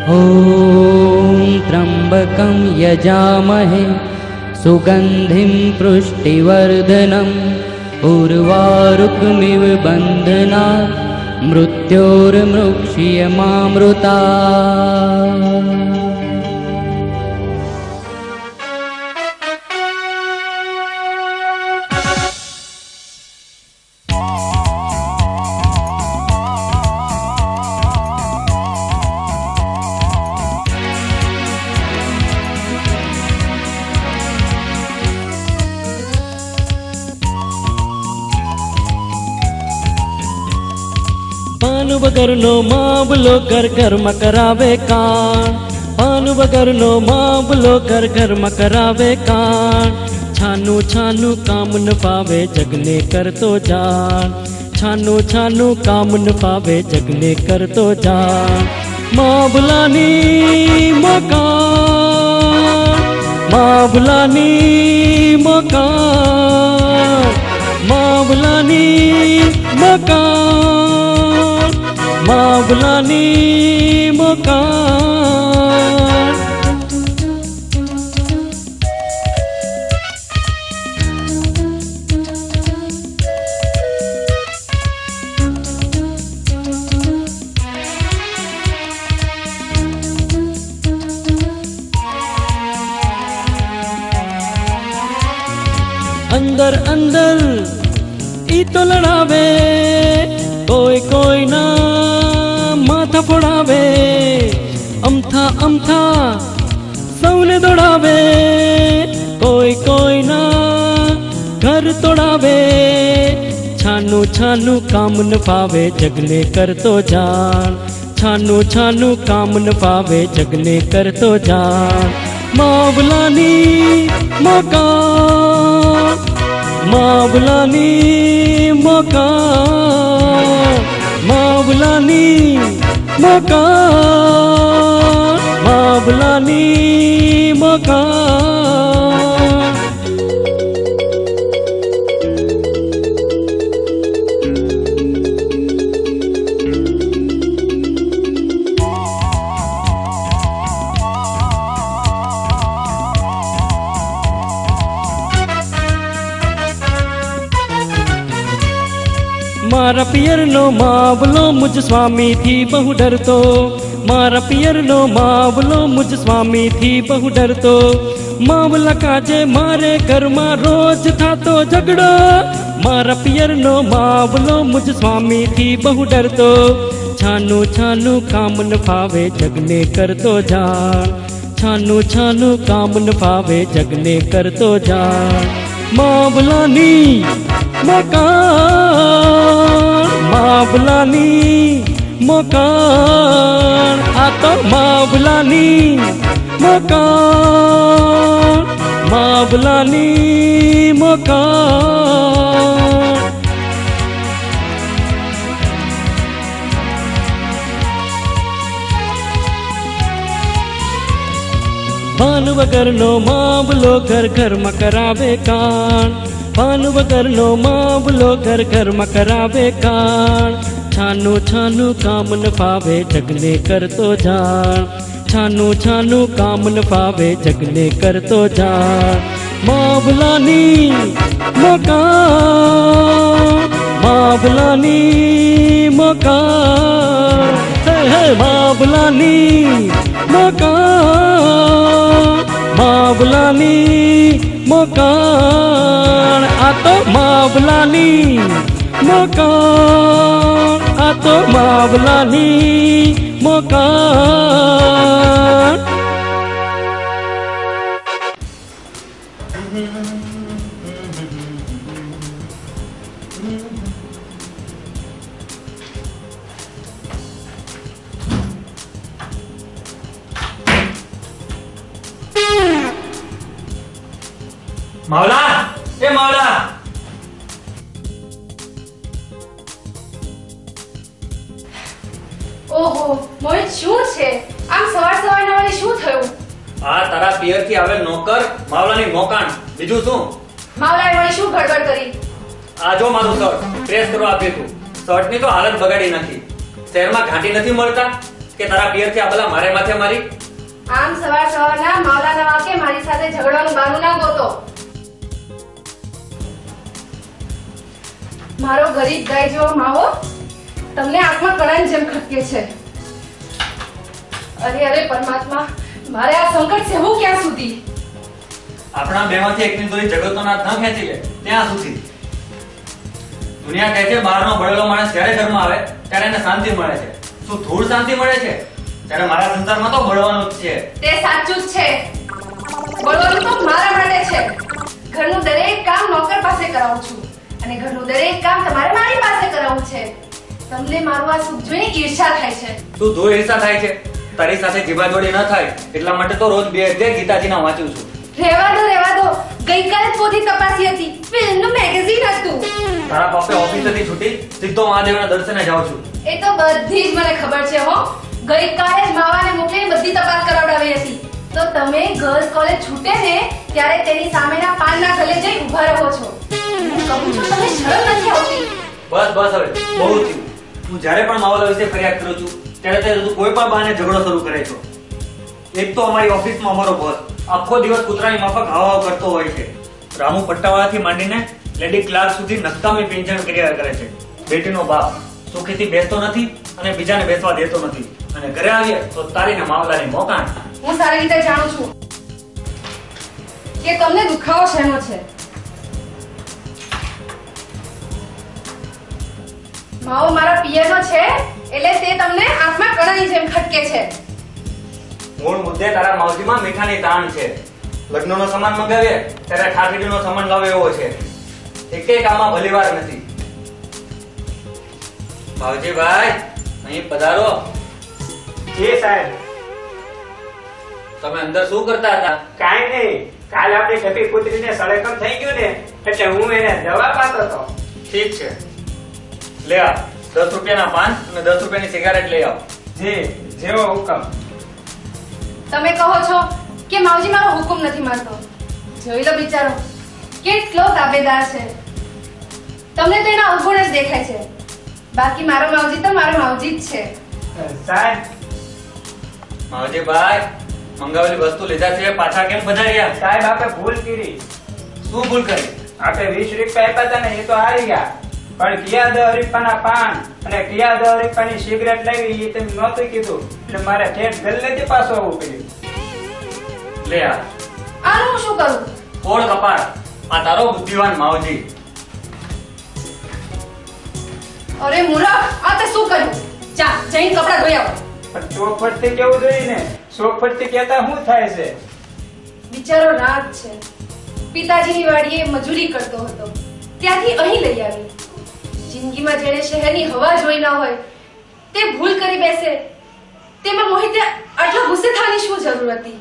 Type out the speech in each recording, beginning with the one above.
ॐ त्र्यम्बकं यजामहे सुगन्धिं पुष्टिवर्धनम् उर्वारुकमिव बन्धनात् मृत्योर्मुक्षीयमामृतात्। पान वगरनो मावलो घर घर मकरावे कान, पान वगरनो मावलो घर घर मकरावे कान। छानू छानू काम न पावे जगने कर तो जान, छानू छानू काम न पावे जगने कर तो जान। मावलानी मकान, मावलानी मकान, मावलानी मकान, मावलानी मकान। अंदर अंदर ई तो लड़ावे, कोई कोई ना माथा फोड़ावे। अमथा अमथा सौने दौड़ावे, कोई कोई ना घर तोड़ावे। छानू छानू काम न पावे जगने कर तो जान, छानू छानू काम न पावे जगने कर तो जान। मावलानी मकान, मावलानी मकान, मावलानी मकान, मावलानी मकान। मारा पियर नो मावलो मुझ स्वामी थी बहु डर तो, मारा पियर नो मावलो मुझ स्वामी थी बहु डर तो। मावला काजे मारे घर में रोज था तो झगड़ो, मारा पियर नो मावलो मुझ स्वामी थी बहु डर तो। छानू छानू काम न पावे जगने कर तो जान, छानू छानू काम न पावे जगने कर तो जान। मावलानी मकान, मावलानी मकान, आ तो मावलानी मकान, मावलानी मकान। पान वगर नो मावलो घर घर मकरावे कान, पान वगर नो मावलो घर घर मकरावे कान। छानू छानू काम न पावे जगने कर तो जान, छानू छानू काम न पावे जगने कर तो जान। मावलानी मकान, मावलानी मकान, है मावलानी मकान, मावलानी मकान, आ तो मावलानी मकान, आ तो मावलानी मकान। मावला, ए मावला, ओहो मोहित શું છે આમ સવાર સવારના વળી શું થયું? આ તારા પિયર થી આવેલ નોકર માવલાની મોકાણ, બીજું શું? માવલાએ વળી શું ગડબડ કરી? આ જો મારું શર્ટ પ્રેસ કરવા આપ્યું તું, શર્ટ ની તો હાલત બગાડી નાખી। શહેરમાં ઘાંટી નથી મળતા, કે તારા પિયરથી આ ભલા મારે માથે મારી? આમ સવારના માવલાના વાકે મારી સાથે ઝઘડવાનું બહાનું ના ગોતો. મારો ગરીબ ગાય જેવો માવો તમને આંખમાં કણાની જેમ ખટકે છે. અરે પરમાત્મા, મારે આ સંકટ સહેવું ક્યાં સુધી? આપણા બેમાંથી એકની દોરી જગતનો નાથ ન ખેંચી લે ત્યાં સુધી. દુનિયા કહે છે બહારનો ભણેલો માણસ જ્યારે ઘરમાં આવે ત્યારે એને શાંતિ મળે છે. શું ધૂળ શાંતિ મળે છે? ત્યારે મારા સંસારમાં તો બળવાનું જ છે. તે સાચું જ છે. બળવાનું તો મારા માટે છે. ઘરનું દરેક કામ નોકર પાસે કરાવું છું અને ઘરનું દરેક કામ તમારે મારી પાસે કરાવવું છે. તમને મારું આ સુખ જોઈને ઈર્ષા થાય છે. તું ધૂળ ઈર્ષા થાય છે? તારી સાથે જીવાજોડી ન થાય એટલા માટે તો રોજ 2 અધ્યાય ગીતાજીના વાંચું છું. રહેવા દો. ગઈકાલે જ પોથી તપાસી હતી. ફિલ્મનું મેગેઝિન હતું. તારા પપ્પે ઓફિસેથી છૂટી સીધો મહાદેવના દર્શને જાઉં છું. એ તો બધી જ મને ખબર છે હો. ગઈકાલે જ માવાને મોકલીને બધી તપાસ કરાવડાવી હતી. તો તમે ગર્લ્સ કોલેજ છૂટે ને ત્યારે તેની સામેના પાનના ગલે જઈ ઊભા રહો છો. હું કહું છું તમને શરમ નથી આવતી? બસ હવે બહુ થયું. હું જ્યારે પણ માવલા વિશે ફરિયાદ કરું છું ત્યારે તું કોઈ પણ બહાને ઝઘડો શરૂ કરે છો. એક તો અમારી ઓફિસમાં અમારો બોસ આખો દિવસ કૂતરાની માફક હાવ કરતો હોય છે. રામુ પટ્ટાવાળાથી માંડીને લેડી ક્લાર્ક સુધી નકામી પિંચણ કર્યા કરે છે. બેટીનો બાપ સુખીથી બેસતો નથી અને બીજાને બેસવા દેતો નથી અને ઘરે આવીએ તો તારીને માવલાની મોકાણ. હું સારી રીતે જાણું છું કે તમને દુખાવો શેનો છે. માવો મારા પિયરનો છે એટલે તે તમને આંખમાં કણાની જેમ ખટકે છે. મૂળ મુદ્દે તારા માવજીમાં મીઠાની તાણ છે. લગ્નનો સામાન મંગાવીએ ત્યારે ઠાઠડીનો સામાન લાવે એવો છે. એકેય કામમાં ભલીવાર નથી. માવજીભાઈ અહીં પધારો. જી સાહેબ. તમે અંદર શું કરતા હતા? કાંઈ નહીં, કાલ આપણી ઢપી પુત્રીને સળેકમ થઈ ગયું ને એટલે હું એને દવા પાતો હતો. ઠીક છે, લે આ 10 રૂપિયાના પાન અને 10 રૂપિયાની સિગારેટ લઈ આવ. જી, જેવો હુકમ. તમે કહો છો કે માવજી મારો હુકમ નથી માનતો. જોઈ લો બિચારો કેટલો તાબેદાર છે. તમને તો એના અવગુણ જ દેખાય છે. બાકી મારો માવજી તો મારો માવજી જ છે. સાહેબ. માવજીભાઈ મંગાવેલી વસ્તુ લીધા છે પાછા કેમ પધાર્યા? સાહેબ આપણે ભૂલ કરી. શું ભૂલ કરી? આપણે 20 રૂપિયા આપ્યા હતા ને એ તો હારી ગયા, પણ કિયા 10 રૂપિયાના પાન અને કિયા 10 રૂપિયાની સિગરેટ લેવી એ તમે નહોતું કીધું એટલે મારે ઠેઠ ગલ્લેથી પાછો આવવું પડ્યું. લે આ આનું હું શું કરું? ફોડ કપાળ. આ તારો બુદ્ધિવાન માવજી. અરે મૂરખ, આ તે શું કર્યું? જા જઈને કપડા ધોઈ આવો. પણ ચોખવટથી કેવું જોઈએ ને, ચોખવટથી કહેતા શું થાય છે? બિચારો રાત છે. પિતાજીની વાડીએ મજૂરી કરતો હતો, ત્યાંથી અહીં લઈ આવી. જિંદગીમાં જેણે શહેરની હવા જોઈ ના હોય તે ભૂલ કરી બેસે તેમાં મોહિતે આટલો ગુસ્સે થવાની શું જરૂર હતી?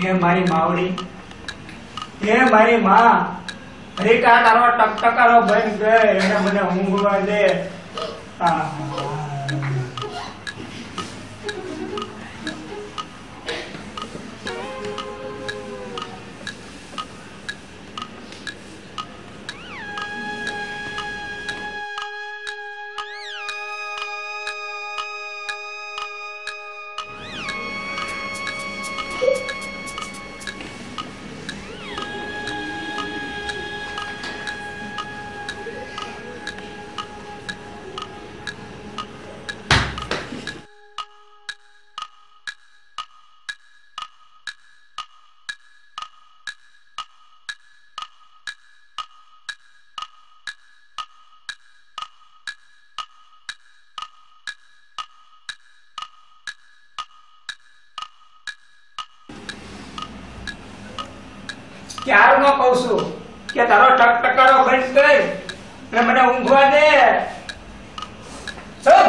એ મારી માવડી, એ મારી માં, રીકા તારો ટકટકારો બંધ ગઈ એને મને ઊંઘવા દે. ક્યારનો કહું છું કે તારો ટકટકારો બંધ કર અને મને ઊંઘવા દે. ચલ.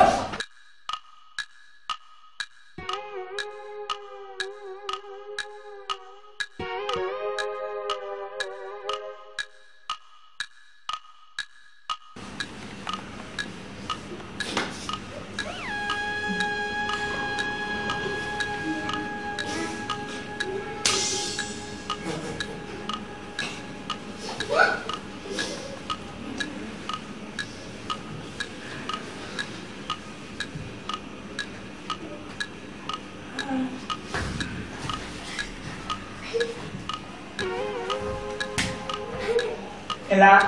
એલા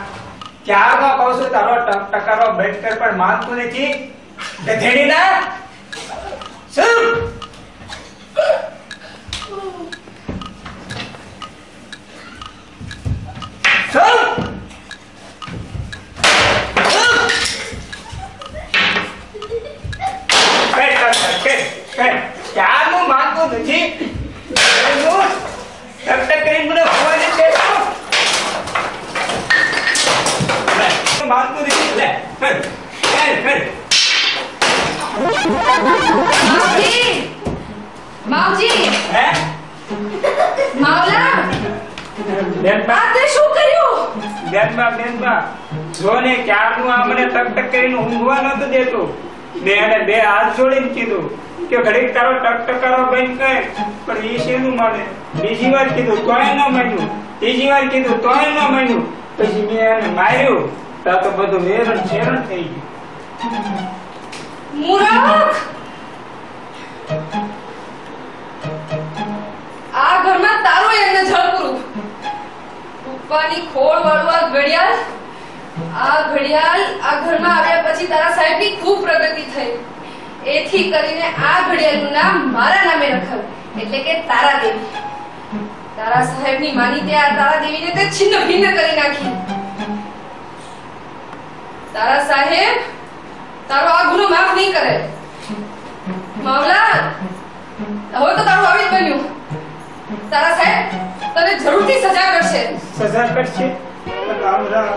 ક્યારનો કહું છું તારો ટકટકારો બંધ કર પણ માનતું નથી. ગધેડી ના શું ક્યારનું માનતું નથી. ટકટક કરીને મને હોવા દે માનતું નથી. લે માવજી હે માવલા બેનબા આ તે શું કર્યું? બેનબા જો ને ક્યારનું આ મને ટકટક કરીને ઊંઘવા નતું દેતું. મેં બે હાથ જોડીને કીધું કે ઘડીક તારો ટકટકારો બંધ કર, પણ ઈ શેનું માને. બીજી વાર કીધું તોય ન માન્યું, ત્રીજી વાર કીધું તોય ન માન્યું. પછી મેં એને માર્યું તો આ તો બધું વેરણ શેરણ થઈ ગયું. મૂરખ! આ ઘરમાં તારું એમને જળપુરું. રૂપાની ખોળ વાળું આ ઘડિયાળ આ ઘરમાં આવ્યા પછી તારા સાહેબની ખૂબ પ્રગતિ થઈ. એથી કરીને આ ઘડિયાળનું નામ મારા નામે રખાયું, એટલે કે તારા દેવી. તારા સાહેબની માનીતે આ તારા દેવીને તે છિન્ન ભિન્ન કરી નાખી. તારા સાહેબ તારો આ ગુનો માફ નહીં કરે. માવલા હવે તો તારું આવી જ બન્યું. તારા સાહેબ તને જરૂરથી સજા કરશે. સજા કરશે? રામ રામ.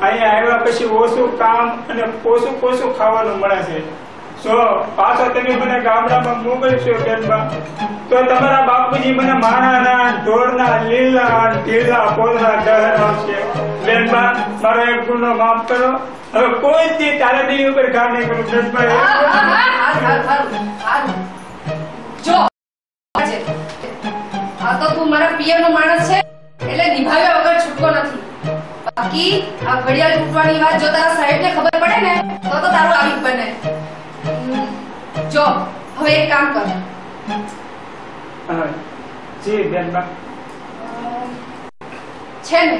અહીંયા આવ્યા પછી ઓછું કામ અને પોસું ખાવાનું મળે છે. જો પાછો તમે મને ગામડામાં મોકલશો બેનબા તો તમારા બાપુજી મને માણાના ઢોરના લીલા ઢીલા પોદરા ડહરાવશે. બેનબા મારો એક ગુનો માફ કરો. હવે કોઈ દી તારા દિલ ઉપર ઘા નહીં કરું. બેનબા જો આ તો તું મારા પિયરનો માણસ છે એટલે નિભાવ્યા વગર છૂટકો નથી. બાકી આ ઘડિયાળ તૂટવાની વાત જો તારા સાહેબને ખબર પડે ને તો તારું આવી બને. જો હવે એક કામ કર. જી બેનબા. છે ને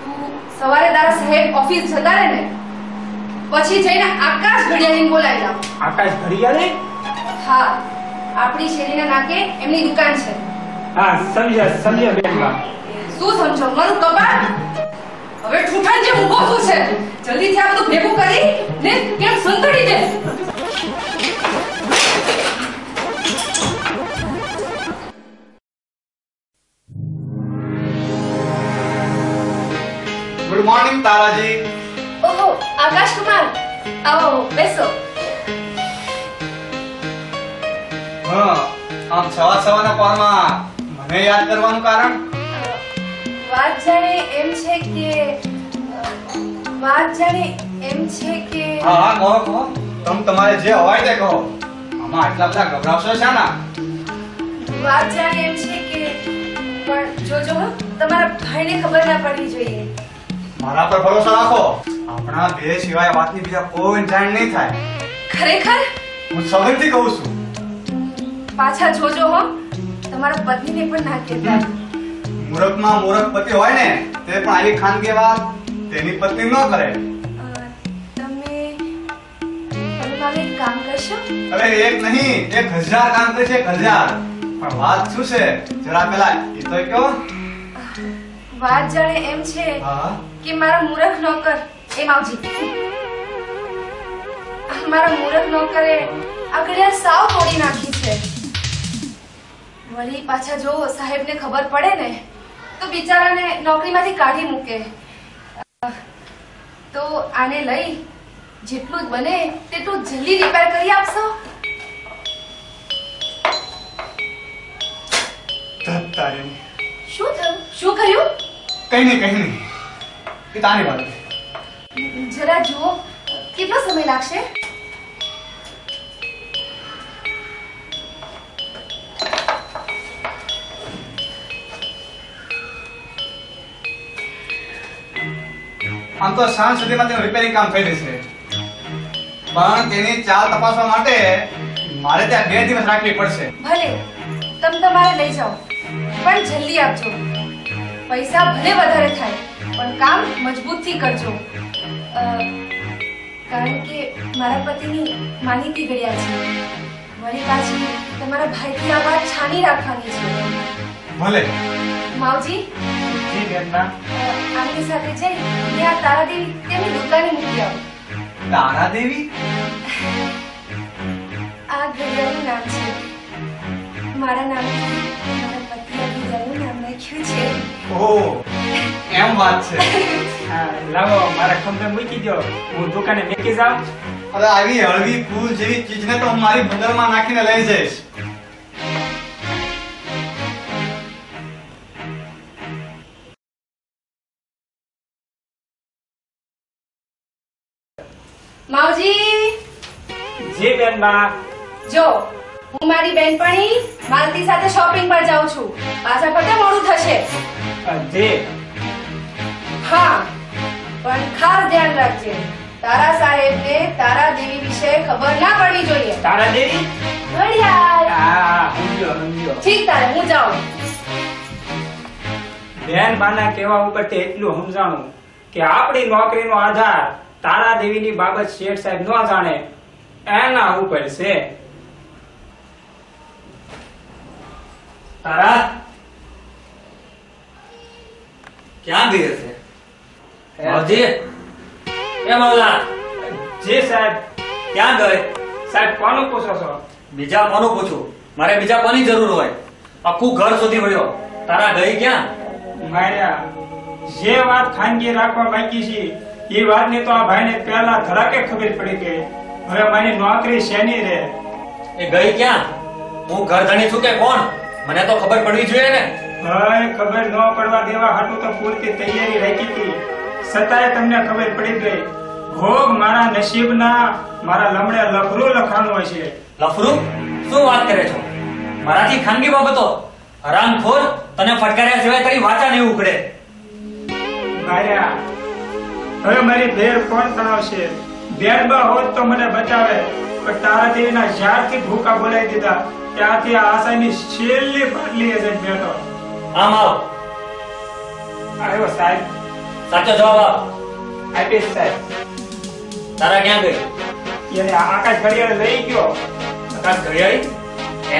તું સવારે તારા સાહેબ ઓફિસ જતા રહે ને પછી જઈને આકાશ ઘડિયાળીને બોલાવી લાવ. આકાશ ઘડિયાળી? હા, આપણી શેરીના નાકે એમની દુકાન છે. હા સમજ્યા બેનબા. શું સમજો? મારું કબાટ હવે ઠૂઠાણ જેમ ઊભો થયું છે. જલ્દીથી આ બધું ભેગું કરી ને કેમ સંતળી દે. Good morning તારાજી. ઓહો આકાશ કુમાર, આવો બેસો. હા, આમ સવારના પોરમાં મને યાદ કરવાનું કારણ? વાત જાણે એમ એમ છે કે હા હા કહો કહો, તમે તમારે જે હોય તે કહો. આમાં આટલા બધા ગભરાશો છે ને? વાત જાણે એમ છે કે પણ જોજો હો, તમારા ભાઈને ખબર ના પડવી જોઈએ. મારા પર ભરોસો રાખો. આપણા બે સિવાય વાતની બીજા કોઈ જાણ નહીં થાય. ખરેખર હું સૌથી કહું છું. પાછા જોજો હો, તમારા પત્નીને પણ ના કહેતા. મૂરખમાં મૂરખ પતિ હોય ને તે પણ આવી ખાનગી વાત તેની પત્ની ન કરે. તમે મારું એક કામ કરશો? અરે એક નહીં, 1000 કામ કરશે, 1000. પણ વાત શું છે જરા પેલા એ તો કહો. વાત જાણે એમ છે હા કે મારા મૂરખ નોકર એ માવજી, મારા મૂરખ નોકરે આ ઘડિયાળ સાવ તોડી નાખી છે. વળી પાછા જો સાહેબને ખબર પડે ને તો બિચારાને નોકરીમાંથી કાઢી મૂકે. તો આને લઈ જેટલું જ બને તેટલું જલ્દી રિપેર કરી આપશો. તારે શું થયું? શું કર્યું? કઈ નહીં એ તારી વાત. જરા જુઓ કેટલો સમય લાગશે? આમ તો સાંજ સુધીમાં તેનું રિપેરિંગ કામ થઈ જશે, પણ તેની ચાલ તપાસવા માટે મારે ત્યાં 2 દિવસ રાખવી પડશે. ભલે તમે તમારે લઈ જાઓ, પણ જલ્દી આપજો. પૈસા ભલે વધારે થાય પણ કામ મજબૂતથી કરજો. કારણ કે મારા પતિની માનીતી ઘડિયાળ છે. વળી પાછી તમારા ભાઈથી આ વાત છાની રાખવાની છે. ભલે. માવજી જી બેનબા. આમની સાથે જઈ ત્યાં તારાદેવી તેમની દુકાને મૂકી આવો. તારાદેવી? આ ઘડિયાળનું નામ છે. મારા નામથી મારા પતિએ ઘડિયાળનું નામ રાખ્યું છે. ઓહ એમ વાત છે. હા, લાવો મારા ખંભે મૂકી દો, હું દુકાને મૂકી જાઉં. અરે આવી હળવી ફૂલ જેવી ચીજને તો હું મારી બગલમાં નાખીને લઈ જઈશ. માવજી જી બેનબા. જો હું મારી બેનપણી માલતી સાથે શોપિંગ પર જાઉં છું. પાછા ફરતે મોડું થશે. જી. હા પણ ખાસ ધ્યાન રાખજે, તારા સાહેબને તારા દેવી વિશે ખબર ના પડવી જોઈએ. તારાદેવી? ઘડિયાળ. હા સમજો. ઠીક, તારે હું જાઉં. બેનબાના કહેવા ઉપરથી એટલું સમજાણું કે આપણી નોકરીનો આધાર તારાદેવીની બાબત શેઠ સાહેબ ન જાણે એના ઉપર છે. તારા ક્યાં ગઈ હશે? માવજી, એ માવલા જી સાહેબ. ક્યાં ગઈ? સાહેબ કોનું પૂછો છો? બીજા કોનું પૂછું? મારે બીજા કોની જરૂર હોય? આખું ઘર સુધી વળ્યો, તારા ગઈ ક્યાં? માર્યા જે વાત ખાનગી રાખવા બાકી છે એ વાતની તો આ ભાઈને પહેલા ધડાકે ખબર પડી ગઈ. હવે મારી નોકરી શેની રે? એ ગઈ ક્યાં? હું ઘર ધણી છું કે કોણ? મને તો ખબર પડવી જોઈએ ને. હવે ખબર ન પડવા દેવા હાટુ તો પૂરતી તૈયારી રાખી હતી, છતાંય તમને ખબર પડી ગઈ. ભોગ મારા નસીબના મારા લમડે લફરું લખાણું હોય છે. લફરું? શું વાત કરે છો? મારાથી ખાનગી બાબતો? હરામખોર, તને ફટકાર્યા સિવાય તારી વાચા નહીં ઉકળે. માર્યા હવે મારી ભેર કોણ તણાવશે? બેનબા હોત તો મને બચાવે, પણ તારાદેવીના જ્યારથી ભૂકા બોલાવી દીધા ત્યારથી આ આશાની છેલ્લી પાટલી જઈને બેઠો. આમ આવ, આવ્યો સાહેબ. સાચો જવાબ આપ. આપીશ સાહેબ. તારા ક્યાં ગઈ? એને આકાશ ઘડિયાળ લઈ ગયો. આકાશ ઘડિયાળી?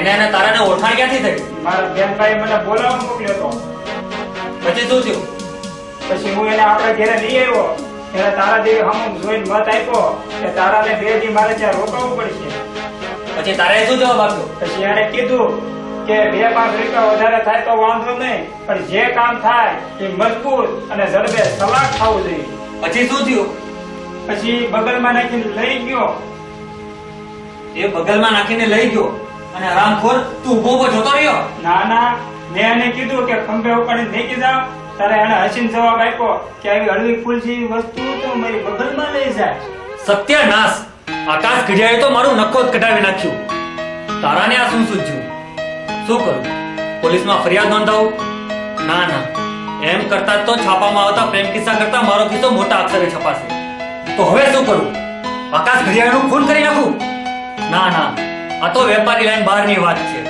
એને તારાને ઓળખાણ ક્યાંથી થઈ? મારા બેનભાઈ મને બોલાવવા મોકલ્યો હતો. પછી શું થયું? પછી હું એને આપણા ઘરે લઈ આવ્યો. એને તારાદેવી હમ જોઈને મત આપ્યો કે તારાને 2 દી મારે ત્યાં રોકાવું પડશે. પછી તારે શું જવાબ આપ્યો? પછી એને કીધું કે 2-5 રૂપિયા વધારે થાય તો વાંધો નહીં, પણ જે કામ થાય એ મજબૂત અને જડબે સલાહ થવું જોઈએ. પછી શું થયું? પછી બગલમાં નાખીને લઈ ગયો. એ બગલમાં નાખીને લઈ ગયો અને હરામખોર તું ઉભો ઉભો જોતો રહ્યો? ના ના, મેં એને કીધું કે ખંભે ઉપાડીને નીકળી જાવ તારે એને હસીને જવાબ આપ્યો કે આવી હળવી ફૂલ જેવી વસ્તુ તો મારી બગલમાં લઈ જાય. સત્યનાશ! આકાશ ઘડિયાળે તો મારું નખો જ કઢાવી નાખ્યું. તારાને આ શું સૂઝ્યું? શું કરું? પોલીસમાં ફરિયાદ નોંધાવું? ના ના, એમ કરતા તો છાપામાં આવતા પ્રેમ કિસ્સા કરતા મારો કિસ્સો મોટા અક્ષરે છપાશે. તો હવે શું કરું? આકાશ ઘડિયાળનું ખૂન કરી નાખું? ના ના, આ તો વેપારી લાઈન બહારની વાત છે.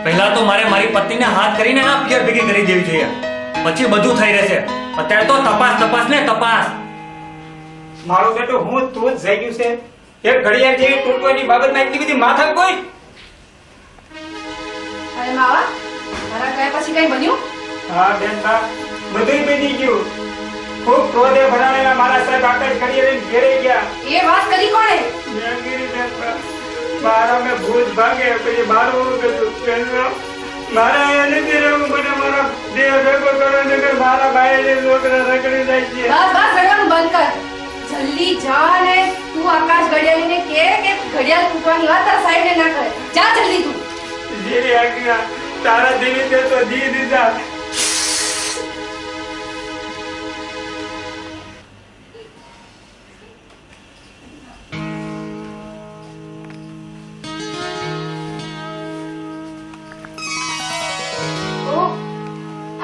પહેલા તો મારે મારી પત્નીને હાથ કરીને ના પિયર ભેગી કરી દેવી જોઈએ, પછી બધું થઈ રહેશે. અત્યારે તો તપાસ ને તપાસ. મારું બેટું હું તું જ જઈ ગયું છે. એક ઘડિયાળ જેવી તૂટવાની બાબતમાં એટલી બધી માથા કોઈ. અરે માવા, મારા ગયા પછી કઈ બન્યું? હા બેન બા, બધું બની ગયું. ખૂબ ક્રોધે ભરાણેલા મારા સાહેબ આકાશ ઘડિયાળ ઘેરે ગયા. એ વાત કરી કોણે? મેંગીરી બેન બા, મારા મેં ભૂત ભાગે પછી મારું બધું બેન બા. મારા એને રહેવું મને મારા દેહ ભેગો કરો નગર મારા ભાઈ છોકરા રખડી જાય છે. બસ બસ રડવાનું બંધ કર. જલ્દી જા ને તું આકાશ ઘડિયાળીને કે ઘડિયાળ તૂટવાની વાત તારા સાહેબને ના કરે. જા જલ્દી તું. જેરી આજ્ઞા તારા દેવી તે તો દી દીધા.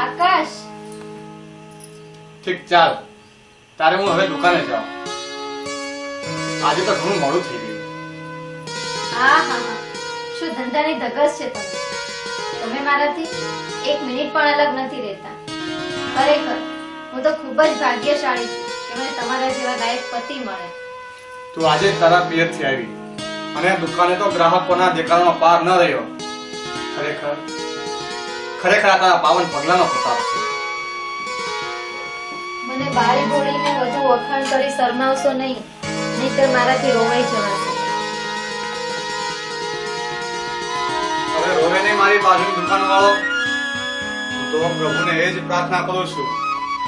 આકાશ, ઠીક ચાલ, તારે હું હવે દુકાને જાઉં. આજે તો ઘણું મોડું થઈ ગયું. હા હા હા, શું ધંધાની ધગસ છે તમે. તમે મારાથી એક મિનિટ પણ અલગ નથી રહેતા. ખરેખર હું તો ખૂબ જ ભાગ્યશાળી છું કે મને તમારા જેવા લાયક પતિ મળે. તું આજે તારા પિયરથી આવી અને દુકાને તો ગ્રાહકોના દેખાડમાં પાર ન રહ્યો. ખરેખર આ તારા પાવન પગલાનો પ્રતાપ છે. મને બારી બોલીને વધુ વખાણ કરી શરમાવશો નહીં, નહીંતર મારાથી રોવાઈ જવાશે. હવે રોવે નહીં મારી બાજુની દુકાનવાળો. હું તો પ્રભુને એ જ પ્રાર્થના કરું છું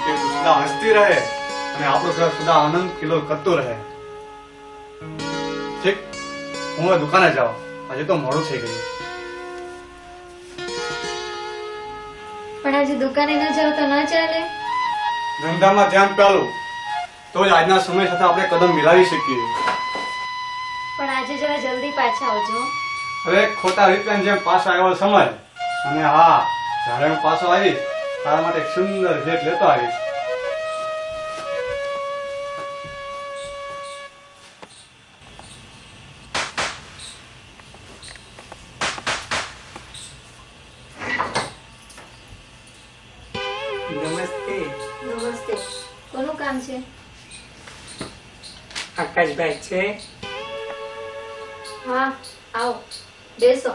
કે તું સદા હસતી રહે અને આપણું ઘર સદા આનંદ કિલો કરતું રહે. ઠીક, હું હવે દુકાને જાઉં. આજે તો મોડું થઈ ગયું. પણ આજે દુકાને ન જાવ તો ન ચાલે. ધંધામાં ધ્યાન પેલું, તો જ આજના સમય સાથે આપણે કદમ મિલાવી શકીએ. પણ આજે જરા જલ્દી પાછા આવજો. હવે ખોટા રૂપિયાની જેમ પાછો આવ્યો સમય. અને હા, જ્યારે હું પાછો આવીશ તારા માટે એક સુંદર ભેટ લેતો આવીશ. નમસ્તે. નમસ્તે. કોનું કામ છે? આકાશભાઈ છે? હા, આવો બેસો.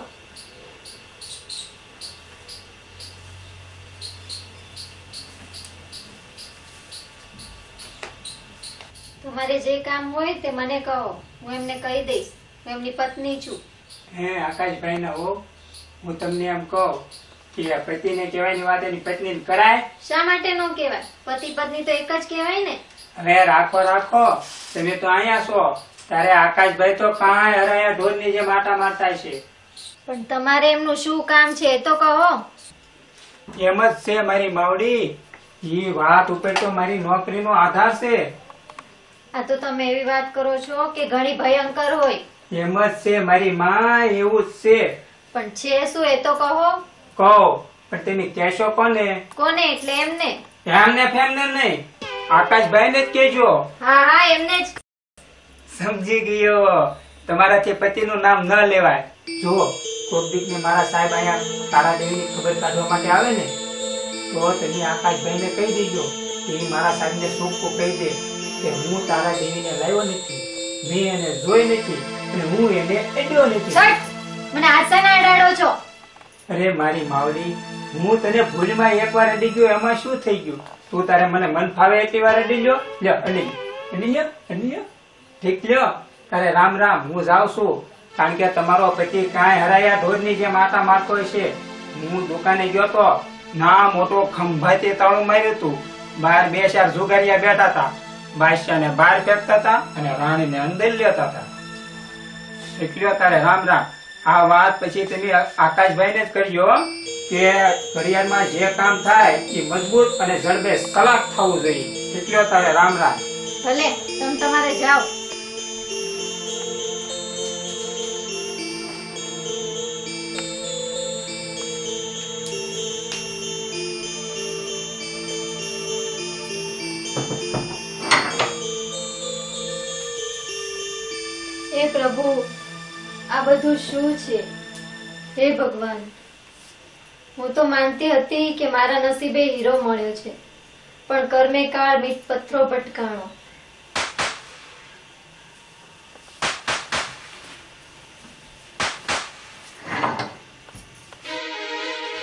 તમારે જે કામ હોય તે મને કહો, હું એમને કહી દઈશ. હું એમની પત્ની છું. હે આકાશભાઈ ના હો, હું તમને એમ કહું કે આ પતિને કહેવાની વાત એની પત્નીને કરાય. શા માટે નો કહેવાય? પતિ પત્ની તો એક જ કહેવાય ને. હવે રાખો રાખો, તમે તો અહીંયા છો. તારે આકાશભાઈ તો કાંઈ હરાયા ઢોરની જેમ આટા મારતા છે. પણ તમારે એમનું શું કામ છે એ તો કહો. એમ જ છે મારી માવડી, ઈ વાત ઉપર તો મારી નોકરીનો આધાર છે. આ તો તમે એવી વાત કરો છો કે ઘણી ભયંકર હોય. એમ જ છે મારી માં, એવું જ છે. પણ છે શું એ તો કહો. કહો, પણ તમે કહેશો કોને? કોને એટલે એમને? એમને ફેમને નહીં, આકાશભાઈ ને જ કહેજો. હા હા, એમને જ. સમજી ગયો, તમારાથી પતિનું નામ ન લેવાય. જો કોક દીકને મારા સાહેબ અહીંયા તારા દેવીની ખબર કાઢવા માટે આવે ને, તો તમે આકાશભાઈને કહી દેજો કે ઈ મારા સાહેબને ચોખ્ખું કહી દે કે હું તારા દેવીને લાવ્યો નથી, મેં એને જોઈ નથી અને હું એને અડ્યો નથી. છટ! મને આસાના અડાડો છો. અરે મારી માવડી, હું તને ભૂલમાં એકવાર અડી ગયો, એમાં શું થઈ ગયું? તું તારે મને મન ફાવે એટલી વાર અડી લ્યો. લ્યો અડી લ્યો. ઠીક લ્યો, તારે રામ રામ. હું જાઉં છું, કારણ કે તમારો પતિ કાંઈ હરાયા ઢોરની જેમ આટા મારતો છે. હું દુકાને ગયો તો, ના મોટો ખંભાથી તાળું માર્યું હતું. બહાર બે ચાર જુગારિયા બેઠા હતા. બાદશાહને બહાર ફેંકતા હતા અને રાણીને અંદર લેતા હતા. ઠીક લ્યો, તારે રામ રામ. આ વાત પછી તમે આકાશભાઈને જ કરજો કે કે ઘડિયાળમાં જે કામ થાય એ મજબૂત અને જડબે કલાક થવું જોઈએ. એટલો તારે રામ રામ. ભલે તમે તમારે જાઓ. હે પ્રભુ, આ બધું શું છે? હે ભગવાન, હું તો માનતી હતી કે મારા નસીબે હીરો મળ્યો છે, પણ કર્મે કાળ મીઠ પથ્થરો ભટકાણો.